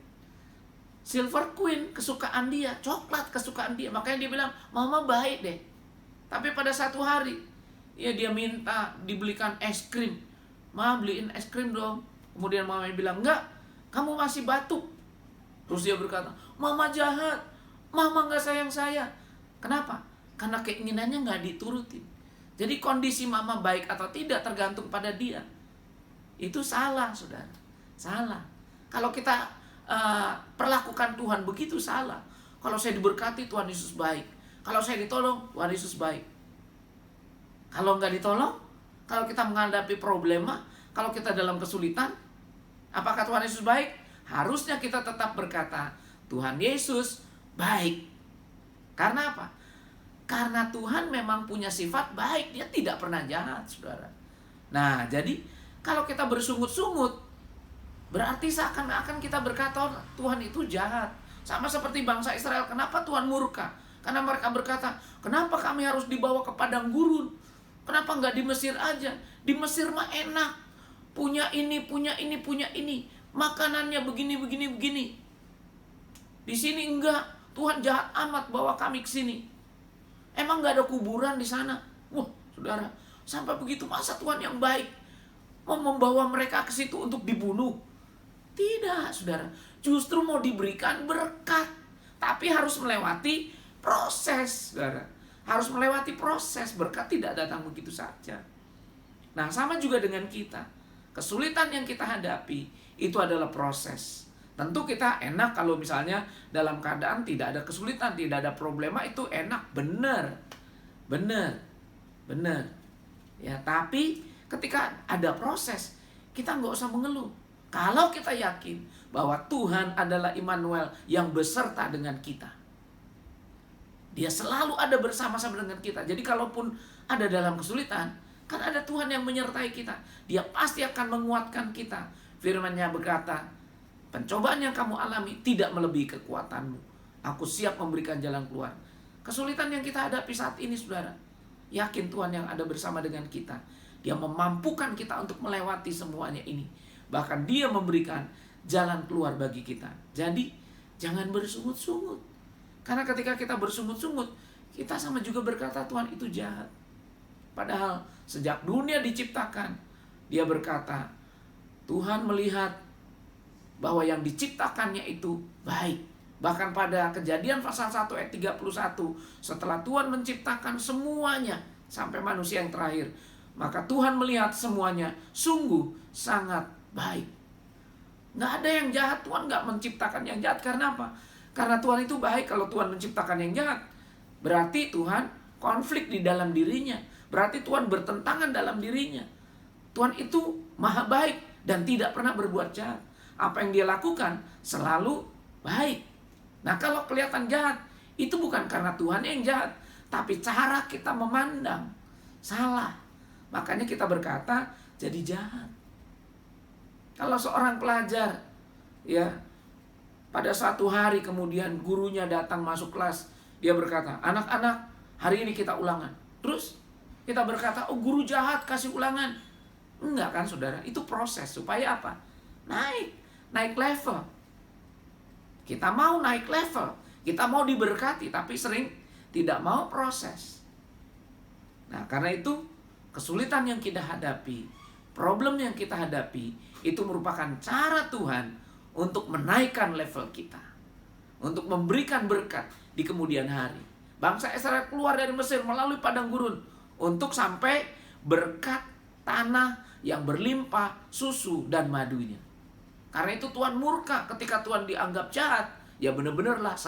Silver Queen, kesukaan dia, coklat kesukaan dia. Makanya dia bilang, mama baik deh. Tapi pada satu hari, ya dia minta dibelikan es krim. Ma, beliin es krim dong. Kemudian mama bilang, enggak, kamu masih batuk. Terus dia berkata, mama jahat, mama nggak sayang saya. Kenapa? Karena keinginannya nggak diturutin. Jadi kondisi mama baik atau tidak tergantung pada dia. Itu salah, saudara. Salah. Kalau kita perlakukan Tuhan begitu, salah. Kalau saya diberkati, Tuhan Yesus baik. Kalau saya ditolong, Tuhan Yesus baik. Kalau nggak ditolong, kalau kita menghadapi problema, kalau kita dalam kesulitan, apakah Tuhan Yesus baik? Harusnya kita tetap berkata, Tuhan Yesus baik. Karena apa? Karena Tuhan memang punya sifat baik. Dia tidak pernah jahat, saudara. Nah, jadi kalau kita bersungut-sungut, berarti seakan-akan kita berkata Tuhan itu jahat. Sama seperti bangsa Israel. Kenapa Tuhan murka? Karena mereka berkata, kenapa kami harus dibawa ke padang gurun? Kenapa nggak di Mesir aja? Di Mesir mah enak. Punya ini, punya ini, punya ini. Makanannya begini, begini, begini. Di sini enggak. Tuhan jahat amat bawa kami ke sini. Emang nggak ada kuburan di sana? Wah, saudara, sampai begitu masa Tuhan yang baik mau membawa mereka ke situ untuk dibunuh? Tidak, saudara. Justru mau diberikan berkat. Tapi harus melewati proses, saudara. Harus melewati proses. Berkat tidak datang begitu saja. Nah, sama juga dengan kita. Kesulitan yang kita hadapi itu adalah proses. Tentu kita enak kalau misalnya dalam keadaan tidak ada kesulitan, tidak ada problema, itu enak, benar. Ya, tapi ketika ada proses, kita nggak usah mengeluh. Kalau kita yakin bahwa Tuhan adalah Immanuel yang beserta dengan kita. Dia selalu ada bersama-sama dengan kita. Jadi kalaupun ada dalam kesulitan, kan ada Tuhan yang menyertai kita. Dia pasti akan menguatkan kita. Firman-Nya berkata, pencobaan yang kamu alami tidak melebihi kekuatanmu. Aku siap memberikan jalan keluar. Kesulitan yang kita hadapi saat ini, saudara, yakin Tuhan yang ada bersama dengan kita. Dia memampukan kita untuk melewati semuanya ini. Bahkan Dia memberikan jalan keluar bagi kita. Jadi, jangan bersungut-sungut. Karena ketika kita bersungut-sungut, kita sama juga berkata Tuhan itu jahat. Padahal sejak dunia diciptakan, Dia berkata, Tuhan melihat bahwa yang diciptakannya itu baik. Bahkan pada Kejadian pasal 1 ayat 31, setelah Tuhan menciptakan semuanya sampai manusia yang terakhir, maka Tuhan melihat semuanya sungguh sangat baik. Nggak ada yang jahat, Tuhan nggak menciptakan yang jahat. Karena apa? Karena Tuhan itu baik. Kalau Tuhan menciptakan yang jahat, berarti Tuhan konflik di dalam dirinya. Berarti Tuhan bertentangan dalam dirinya. Tuhan itu maha baik dan tidak pernah berbuat jahat. Apa yang dia lakukan selalu baik. Nah, kalau kelihatan jahat, itu bukan karena Tuhan yang jahat, tapi cara kita memandang salah. Makanya kita berkata jadi jahat. Kalau seorang pelajar, ya, pada suatu hari kemudian gurunya datang masuk kelas, dia berkata, anak-anak, hari ini kita ulangan. Terus kita berkata, oh guru jahat kasih ulangan. Enggak kan saudara, itu proses supaya apa? Naik level. Kita mau naik level, kita mau diberkati, tapi sering tidak mau proses. Nah, karena itu kesulitan yang kita hadapi, problem yang kita hadapi, itu merupakan cara Tuhan untuk menaikkan level kita, untuk memberikan berkat di kemudian hari. Bangsa Israel keluar dari Mesir melalui padang gurun untuk sampai berkat tanah yang berlimpah susu dan madunya. Karena itu Tuhan murka ketika Tuhan dianggap jahat. Ya benar-benarlah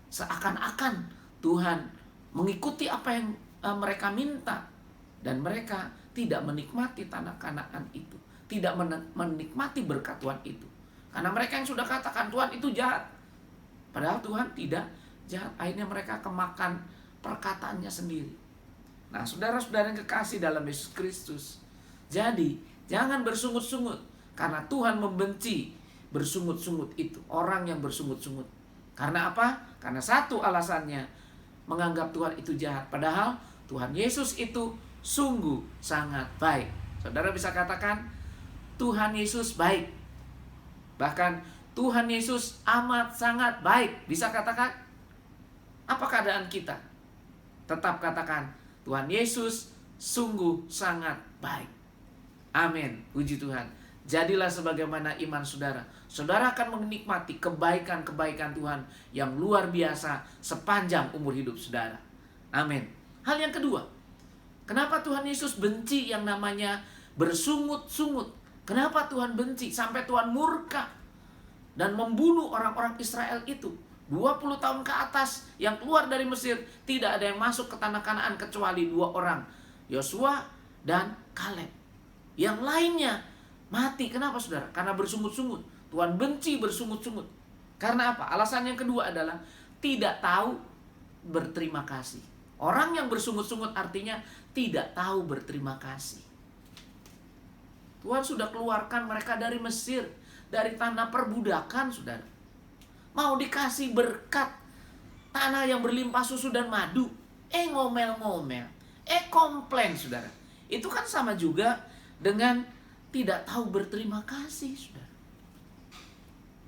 seakan-akan Tuhan mengikuti apa yang mereka minta. Dan mereka tidak menikmati tanah Kanaan itu, tidak menikmati berkat Tuhan itu. Karena mereka yang sudah katakan Tuhan itu jahat, padahal Tuhan tidak jahat. Akhirnya mereka kemakan perkataannya sendiri. Nah, saudara-saudara yang kekasih dalam Yesus Kristus, jadi jangan bersungut-sungut, karena Tuhan membenci bersungut-sungut itu, orang yang bersungut-sungut. Karena apa? Karena satu alasannya, menganggap Tuhan itu jahat, padahal Tuhan Yesus itu sungguh sangat baik. Saudara bisa katakan Tuhan Yesus baik. Bahkan Tuhan Yesus amat sangat baik. Bisa katakan? Apa keadaan kita? Tetap katakan Tuhan Yesus sungguh sangat baik. Amin. Puji Tuhan. Jadilah sebagaimana iman saudara. Saudara akan menikmati kebaikan-kebaikan Tuhan yang luar biasa sepanjang umur hidup saudara. Amin. Hal yang kedua, kenapa Tuhan Yesus benci yang namanya bersungut-sungut? Kenapa Tuhan benci sampai Tuhan murka dan membunuh orang-orang Israel itu? 20 tahun ke atas yang keluar dari Mesir, tidak ada yang masuk ke tanah Kanaan kecuali 2 orang, Yosua dan Kaleb. Yang lainnya mati. Kenapa saudara? Karena bersungut-sungut. Tuhan benci bersungut-sungut. Karena apa? Alasan yang kedua adalah tidak tahu berterima kasih. Orang yang bersungut-sungut artinya tidak tahu berterima kasih. Tuhan sudah keluarkan mereka dari Mesir, dari tanah perbudakan, saudara. Mau dikasih berkat tanah yang berlimpah susu dan madu, ngomel-ngomel, komplain, saudara. Itu kan sama juga dengan tidak tahu berterima kasih, saudara.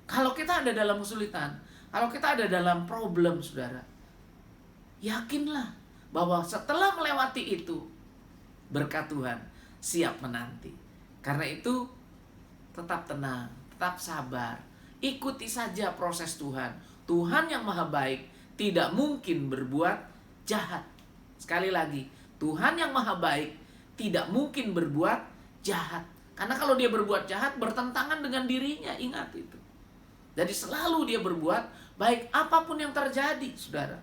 Kalau kita ada dalam kesulitan, kalau kita ada dalam problem, saudara, yakinlah bahwa setelah melewati itu, berkat Tuhan siap menanti. Karena itu tetap tenang, tetap sabar, ikuti saja proses Tuhan. Tuhan yang maha baik tidak mungkin berbuat jahat. Sekali lagi, Tuhan yang maha baik tidak mungkin berbuat jahat. Karena kalau dia berbuat jahat, bertentangan dengan dirinya, ingat itu. Jadi selalu dia berbuat baik apapun yang terjadi, saudara.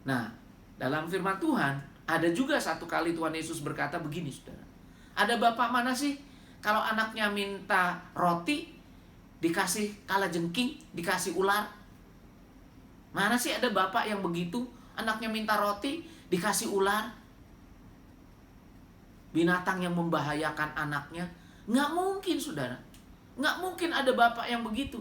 Nah, dalam firman Tuhan, ada juga satu kali Tuhan Yesus berkata begini, saudara. Ada bapak mana sih kalau anaknya minta roti, dikasih kalajengking, dikasih ular? Mana sih ada bapak yang begitu, anaknya minta roti, dikasih ular? Binatang yang membahayakan anaknya? Nggak mungkin, saudara. Nggak mungkin ada bapak yang begitu.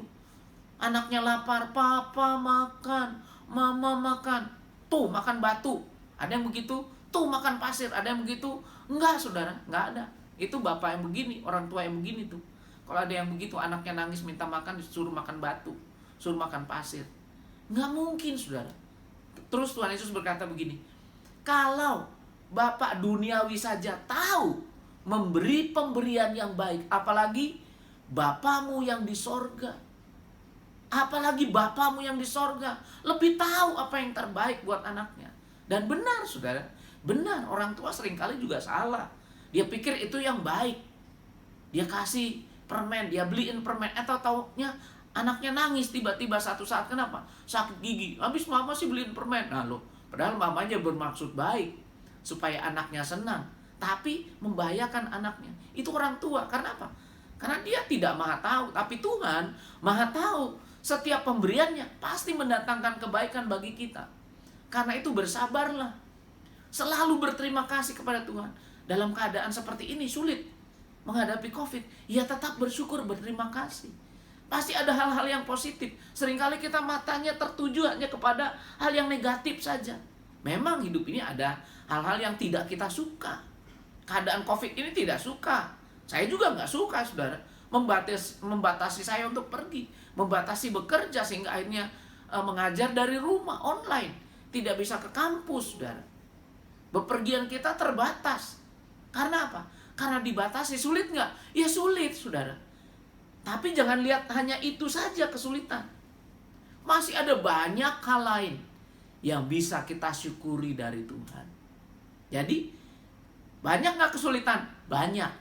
Anaknya lapar, papa makan, mama makan. Tuh makan batu. Ada yang begitu? Tuh makan pasir. Ada yang begitu? Enggak, saudara. Enggak ada. Itu bapak yang begini, orang tua yang begini tuh. Kalau ada yang begitu, anaknya nangis minta makan, disuruh makan batu, suruh makan pasir. Nggak mungkin, saudara. Terus Tuhan Yesus berkata begini, kalau bapak duniawi saja tahu memberi pemberian yang baik, apalagi Bapamu yang di sorga. Apalagi Bapamu yang di sorga lebih tahu apa yang terbaik buat anaknya. Dan benar, saudara, benar, orang tua seringkali juga salah. Dia pikir itu yang baik. Dia kasih permen, dia beliin permen, atau taunya anaknya nangis tiba-tiba satu saat. Kenapa? Sakit gigi. Habis mama sih beliin permen. Nah loh, padahal mamanya bermaksud baik supaya anaknya senang, tapi membahayakan anaknya. Itu orang tua. Karena apa? Karena dia tidak maha tahu, tapi Tuhan maha tahu. Setiap pemberiannya pasti mendatangkan kebaikan bagi kita. Karena itu bersabarlah. Selalu berterima kasih kepada Tuhan. Dalam keadaan seperti ini sulit menghadapi COVID, ya tetap bersyukur, berterima kasih. Pasti ada hal-hal yang positif. Seringkali kita matanya tertuju hanya kepada hal yang negatif saja. Memang hidup ini ada hal-hal yang tidak kita suka. Keadaan COVID ini tidak suka. Saya juga nggak suka, saudara. Membatasi saya untuk pergi, membatasi bekerja, sehingga akhirnya mengajar dari rumah, online. Tidak bisa ke kampus, saudara. Bepergian kita terbatas. Karena apa? Karena dibatasi. Sulit nggak? Ya sulit, saudara. Tapi jangan lihat hanya itu saja kesulitan. Masih ada banyak hal lain yang bisa kita syukuri dari Tuhan. Jadi, banyak nggak kesulitan? Banyak.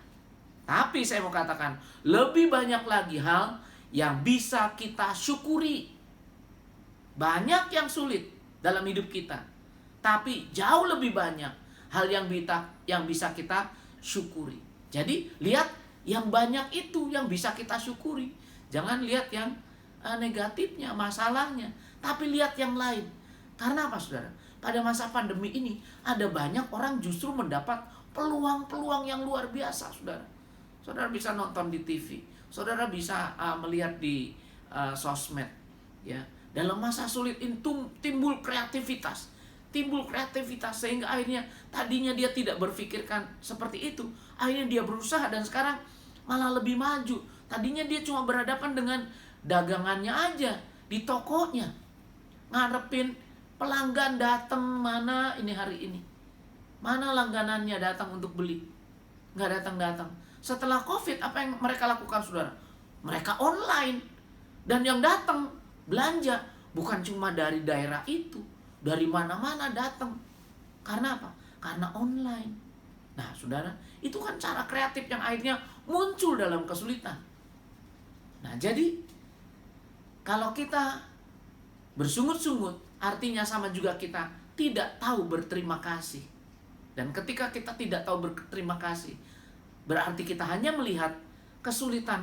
Tapi saya mau katakan, lebih banyak lagi hal yang bisa kita syukuri. Banyak yang sulit dalam hidup kita, tapi jauh lebih banyak hal yang bisa kita syukuri. Jadi lihat yang banyak itu yang bisa kita syukuri. Jangan lihat yang negatifnya, masalahnya, tapi lihat yang lain. Karena apa, saudara? Pada masa pandemi ini ada banyak orang justru mendapat peluang-peluang yang luar biasa, saudara. Saudara bisa nonton di TV, saudara bisa melihat di sosmed, ya. Dalam masa sulit ini timbul kreativitas sehingga akhirnya tadinya dia tidak berpikirkan seperti itu, akhirnya dia berusaha dan sekarang malah lebih maju. Tadinya dia cuma berhadapan dengan dagangannya aja di tokonya, ngarepin pelanggan datang mana ini hari ini, mana langganannya datang untuk beli, nggak datang. Setelah COVID, apa yang mereka lakukan, saudara? Mereka online, dan yang datang belanja bukan cuma dari daerah itu, dari mana-mana datang. Karena apa? Karena online. Nah, saudara, itu kan cara kreatif yang akhirnya muncul dalam kesulitan. Nah, jadi kalau kita bersungut-sungut, artinya sama juga kita tidak tahu berterima kasih. Dan ketika kita tidak tahu berterima kasih, berarti kita hanya melihat kesulitan.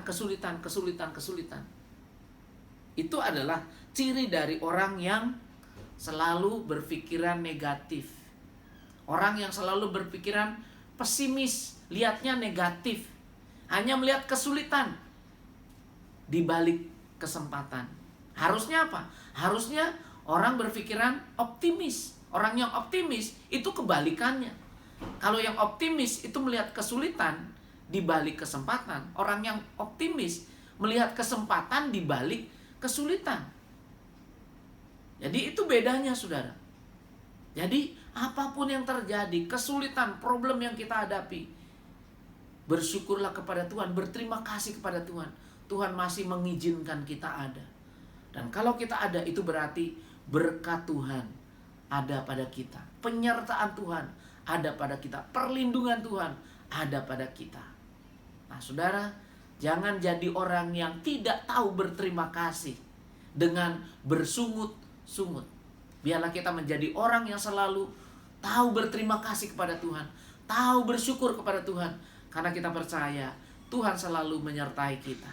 Itu adalah ciri dari orang yang selalu berpikiran negatif. Orang yang selalu berpikiran pesimis, lihatnya negatif. Hanya melihat kesulitan di balik kesempatan. Harusnya apa? Harusnya orang berpikiran optimis. Orang yang optimis itu kebalikannya. Kalau yang optimis itu melihat kesulitan di balik kesempatan. Orang yang optimis melihat kesempatan di balik kesulitan. Jadi itu bedanya, saudara. Jadi apapun yang terjadi, kesulitan, problem yang kita hadapi, bersyukurlah kepada Tuhan, berterima kasih kepada Tuhan. Tuhan masih mengizinkan kita ada. Dan kalau kita ada, itu berarti berkat Tuhan ada pada kita. Penyertaan Tuhan ada pada kita. Perlindungan Tuhan ada pada kita. Nah, saudara, jangan jadi orang yang tidak tahu berterima kasih dengan bersungut-sungut. Biarlah kita menjadi orang yang selalu tahu berterima kasih kepada Tuhan, tahu bersyukur kepada Tuhan, karena kita percaya Tuhan selalu menyertai kita.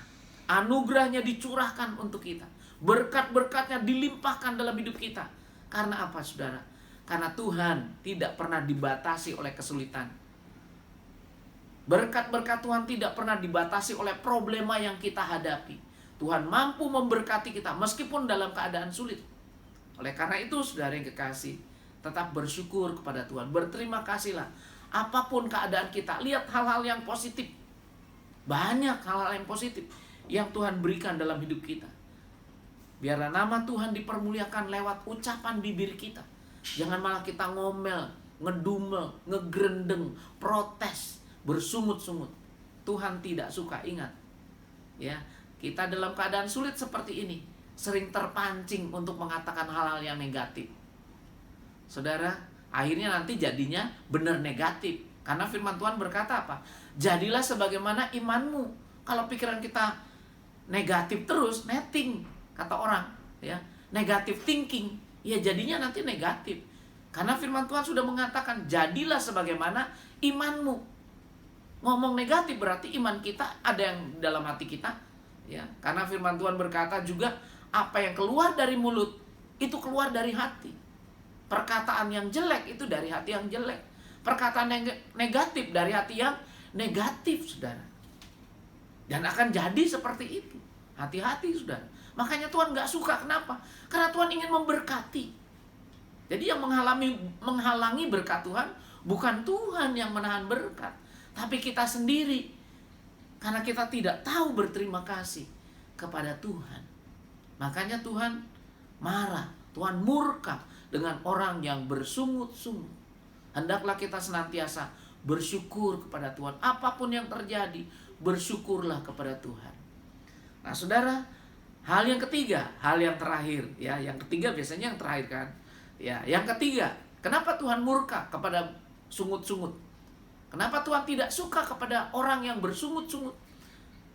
Anugerahnya dicurahkan untuk kita, berkat-berkatnya dilimpahkan dalam hidup kita. Karena apa, saudara? Karena Tuhan tidak pernah dibatasi oleh kesulitan. Berkat-berkat Tuhan tidak pernah dibatasi oleh problema yang kita hadapi. Tuhan mampu memberkati kita meskipun dalam keadaan sulit. Oleh karena itu, saudara yang kekasih, tetap bersyukur kepada Tuhan. Berterima kasihlah. Apapun keadaan kita, lihat hal-hal yang positif. Banyak hal-hal yang positif yang Tuhan berikan dalam hidup kita. Biarlah nama Tuhan dipermuliakan lewat ucapan bibir kita. Jangan malah kita ngomel, ngedumel, ngegrendeng, protes, bersungut-sungut. Tuhan tidak suka, ingat. Ya, kita dalam keadaan sulit seperti ini sering terpancing untuk mengatakan hal-hal yang negatif. Saudara, akhirnya nanti jadinya benar negatif. Karena firman Tuhan berkata apa? Jadilah sebagaimana imanmu. Kalau pikiran kita negatif terus, netting kata orang, ya, negative thinking, ya jadinya nanti negatif. Karena firman Tuhan sudah mengatakan jadilah sebagaimana imanmu. Ngomong negatif berarti iman kita ada yang dalam hati kita, ya. Karena firman Tuhan berkata juga apa yang keluar dari mulut itu keluar dari hati. Perkataan yang jelek itu dari hati yang jelek. Perkataan yang negatif dari hati yang negatif, saudara. Dan akan jadi seperti itu. Hati-hati, saudara. Makanya Tuhan gak suka. Kenapa? Karena Tuhan ingin memberkati. Jadi yang menghalangi berkat Tuhan bukan Tuhan yang menahan berkat, tapi kita sendiri. Karena kita tidak tahu berterima kasih kepada Tuhan. Makanya Tuhan marah, Tuhan murka dengan orang yang bersungut-sungut. Hendaklah kita senantiasa bersyukur kepada Tuhan. Apapun yang terjadi, bersyukurlah kepada Tuhan. Nah, saudara, hal yang ketiga, hal yang terakhir, ya, yang ketiga biasanya yang terakhir kan. Ya, yang ketiga, kenapa Tuhan murka kepada sungut-sungut? Kenapa Tuhan tidak suka kepada orang yang bersungut-sungut?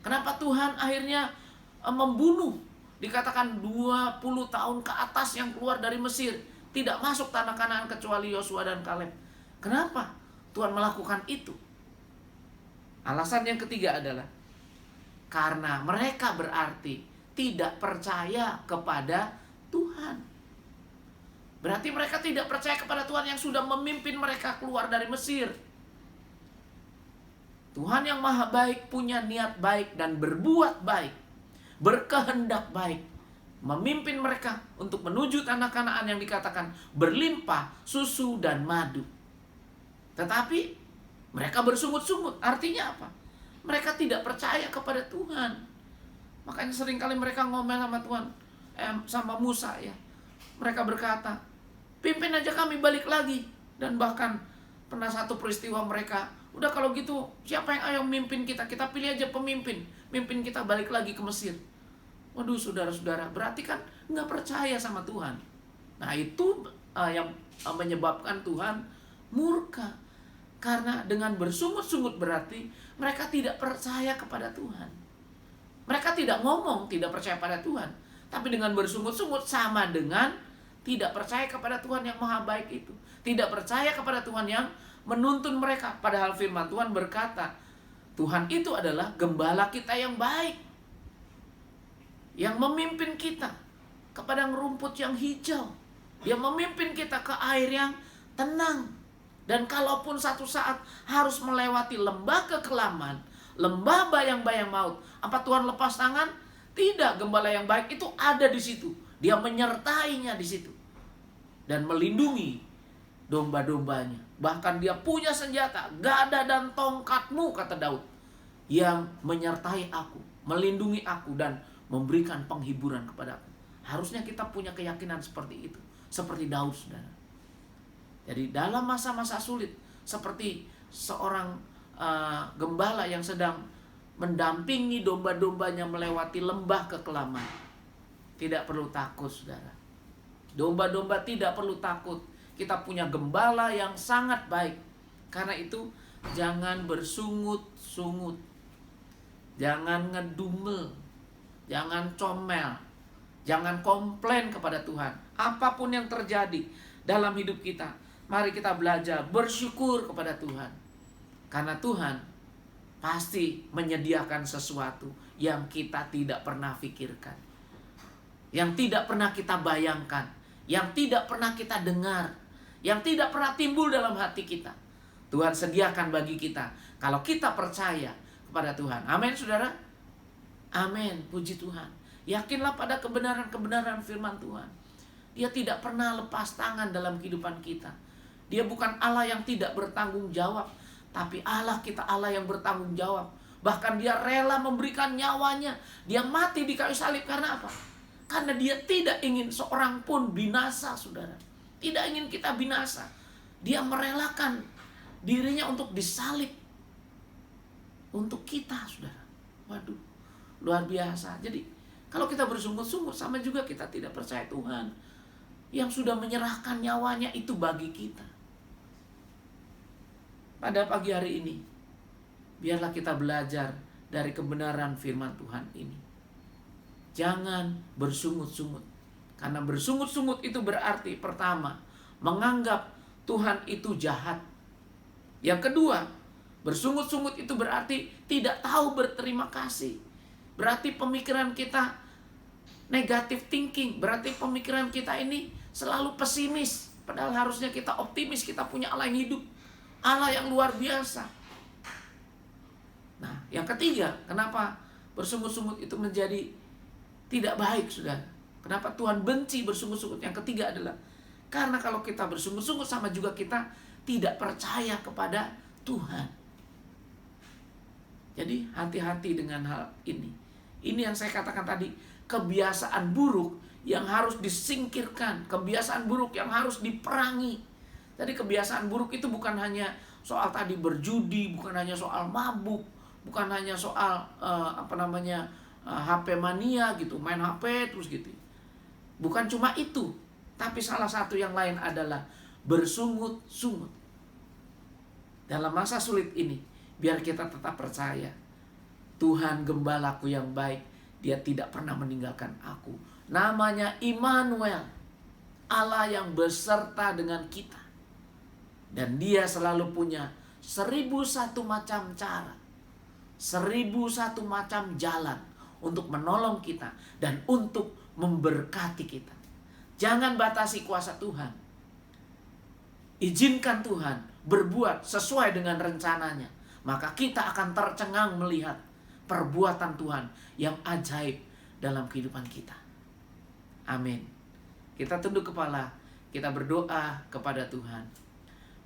Kenapa Tuhan akhirnya membunuh? Dikatakan 20 tahun ke atas yang keluar dari Mesir tidak masuk tanah Kanaan kecuali Yosua dan Kaleb. Kenapa Tuhan melakukan itu? Alasan yang ketiga adalah karena mereka berarti tidak percaya kepada Tuhan. Berarti mereka tidak percaya kepada Tuhan yang sudah memimpin mereka keluar dari Mesir. Tuhan yang maha baik punya niat baik dan berbuat baik, berkehendak baik, memimpin mereka untuk menuju tanah Kanaan yang dikatakan berlimpah susu dan madu. Tetapi mereka bersungut-sungut. Artinya apa? Mereka tidak percaya kepada Tuhan. Makanya seringkali mereka ngomel sama Tuhan, sama Musa, ya. Mereka berkata, pimpin aja kami balik lagi. Dan bahkan pernah satu peristiwa mereka, udah kalau gitu siapa yang ayo mimpin kita? Kita pilih aja pemimpin. Mimpin kita balik lagi ke Mesir. Waduh, saudara-saudara, berarti kan nggak percaya sama Tuhan. Nah, itu yang menyebabkan Tuhan murka. Karena dengan bersungut-sungut berarti mereka tidak percaya kepada Tuhan. Mereka tidak ngomong tidak percaya pada Tuhan, tapi dengan bersungut-sungut sama dengan tidak percaya kepada Tuhan yang maha baik itu. Tidak percaya kepada Tuhan yang menuntun mereka. Padahal firman Tuhan berkata, Tuhan itu adalah gembala kita yang baik, yang memimpin kita ke padang rumput yang hijau. Dia memimpin kita ke air yang tenang. Dan kalaupun satu saat harus melewati lembah kekelaman, lembah bayang-bayang maut, apa Tuhan lepas tangan? Tidak, gembala yang baik itu ada di situ. Dia menyertainya di situ dan melindungi domba-dombanya. Bahkan dia punya senjata, gada dan tongkatmu, kata Daud, yang menyertai aku, melindungi aku dan memberikan penghiburan kepadaku. Harusnya kita punya keyakinan seperti itu, seperti Daud, saudara. Jadi dalam masa-masa sulit, seperti seorang gembala yang sedang mendampingi domba-dombanya melewati lembah kekelaman, tidak perlu takut, saudara. Domba-domba tidak perlu takut. Kita punya gembala yang sangat baik. Karena itu jangan bersungut-sungut, jangan ngedumel, jangan comel, jangan komplain kepada Tuhan. Apapun yang terjadi dalam hidup kita, mari kita belajar bersyukur kepada Tuhan. Karena Tuhan pasti menyediakan sesuatu yang kita tidak pernah pikirkan, yang tidak pernah kita bayangkan, yang tidak pernah kita dengar, yang tidak pernah timbul dalam hati kita. Tuhan sediakan bagi kita kalau kita percaya kepada Tuhan. Amin, saudara. Amin, puji Tuhan. Yakinlah pada kebenaran-kebenaran firman Tuhan. Dia tidak pernah lepas tangan dalam kehidupan kita. Dia bukan Allah yang tidak bertanggung jawab, tapi Allah kita Allah yang bertanggung jawab. Bahkan dia rela memberikan nyawanya. Dia mati di kayu salib karena apa? Karena dia tidak ingin seorang pun binasa, saudara. Tidak ingin kita binasa. Dia merelakan dirinya untuk disalib untuk kita, saudara. Waduh, luar biasa. Jadi kalau kita bersungut-sungut, sama juga kita tidak percaya Tuhan yang sudah menyerahkan nyawanya itu bagi kita. pada pagi hari ini, biarlah kita belajar dari kebenaran firman Tuhan ini. Jangan bersungut-sungut. Karena bersungut-sungut itu berarti pertama, menganggap Tuhan itu jahat. Yang kedua, bersungut-sungut itu berarti tidak tahu berterima kasih. Berarti pemikiran kita negative thinking. Berarti pemikiran kita ini selalu pesimis. Padahal harusnya kita optimis, kita punya Allah yang hidup. Allah yang luar biasa. Nah, yang ketiga, kenapa bersungut-sungut itu menjadi tidak baik, saudara? Kenapa Tuhan benci bersungut-sungut? Yang ketiga adalah karena kalau kita bersungut-sungut sama juga kita tidak percaya kepada Tuhan. Jadi hati-hati dengan hal ini. Ini yang saya katakan tadi, kebiasaan buruk yang harus disingkirkan, kebiasaan buruk yang harus diperangi. Jadi kebiasaan buruk itu bukan hanya soal tadi berjudi, bukan hanya soal mabuk, bukan hanya soal HP mania gitu, main HP terus gitu. Bukan cuma itu, tapi salah satu yang lain adalah bersungut-sungut. Dalam masa sulit ini, biar kita tetap percaya Tuhan gembalaku yang baik, Dia tidak pernah meninggalkan aku. Namanya Immanuel, Allah yang beserta dengan kita. Dan Dia selalu punya 1001 macam cara, 1001 macam jalan untuk menolong kita dan untuk memberkati kita. Jangan batasi kuasa Tuhan. Izinkan Tuhan berbuat sesuai dengan rencananya. Maka kita akan tercengang melihat perbuatan Tuhan yang ajaib dalam kehidupan kita. Amin. Kita tunduk kepala, kita berdoa kepada Tuhan.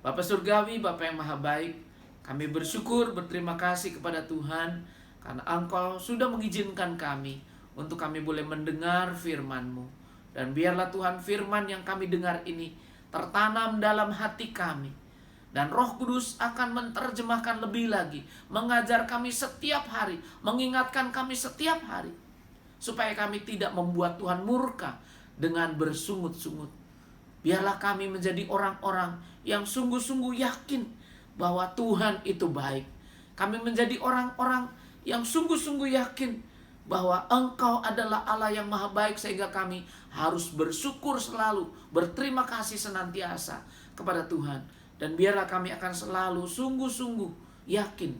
Bapa Surgawi, Bapa yang Maha Baik, kami bersyukur, berterima kasih kepada Tuhan karena Engkau sudah mengizinkan kami untuk kami boleh mendengar firman-Mu. Dan biarlah Tuhan firman yang kami dengar ini tertanam dalam hati kami. Dan Roh Kudus akan menerjemahkan lebih lagi, mengajar kami setiap hari, mengingatkan kami setiap hari. Supaya kami tidak membuat Tuhan murka dengan bersungut-sungut. Biarlah kami menjadi orang-orang yang sungguh-sungguh yakin bahwa Tuhan itu baik. Kami menjadi orang-orang yang sungguh-sungguh yakin bahwa Engkau adalah Allah yang Maha Baik, sehingga kami harus bersyukur selalu, berterima kasih senantiasa kepada Tuhan. Dan biarlah kami akan selalu sungguh-sungguh yakin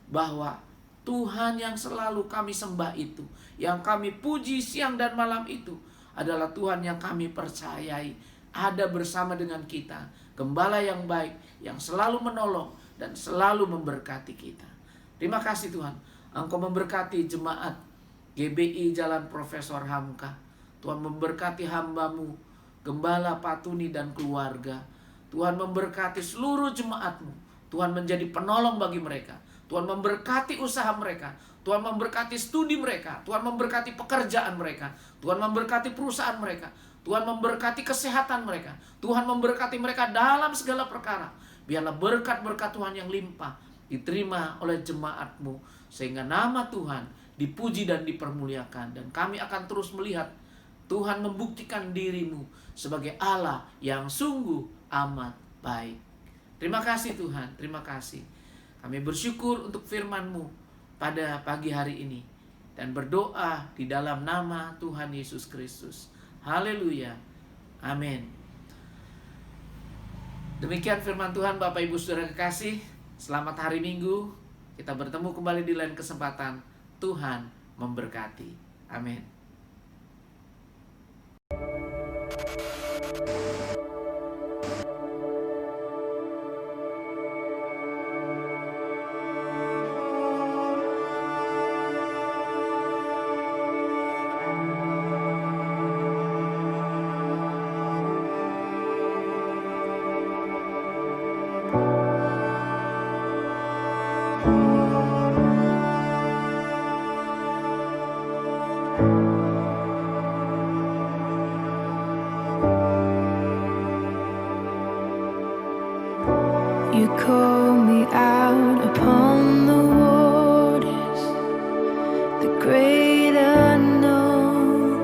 bahwa Tuhan yang selalu kami sembah itu, yang kami puji siang dan malam itu, adalah Tuhan yang kami percayai ada bersama dengan kita, Gembala yang baik, yang selalu menolong dan selalu memberkati kita. Terima kasih Tuhan, Engkau memberkati jemaat GBI Jalan Profesor Hamka. Tuhan memberkati hamba-Mu, Gembala Patuni dan keluarga. Tuhan memberkati seluruh jemaat-Mu. Tuhan menjadi penolong bagi mereka. Tuhan memberkati usaha mereka. Tuhan memberkati studi mereka. Tuhan memberkati pekerjaan mereka. Tuhan memberkati perusahaan mereka. Tuhan memberkati kesehatan mereka. Tuhan memberkati mereka dalam segala perkara. Biarlah berkat-berkat Tuhan yang limpah diterima oleh jemaat-Mu, sehingga nama Tuhan dipuji dan dipermuliakan. Dan kami akan terus melihat Tuhan membuktikan diri-Mu sebagai Allah yang sungguh amat baik. Terima kasih Tuhan, terima kasih. Kami bersyukur untuk firman-Mu pada pagi hari ini, dan berdoa di dalam nama Tuhan Yesus Kristus. Haleluya. Amin. Demikian firman Tuhan, Bapak Ibu Saudara kekasih. Selamat hari Minggu. Kita bertemu kembali di lain kesempatan. Tuhan memberkati. Amin. You call me out upon the waters, the great unknown,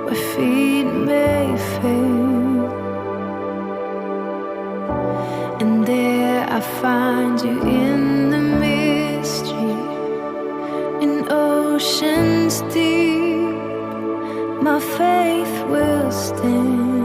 where feet may fail, and there I find oceans deep, my faith will stand.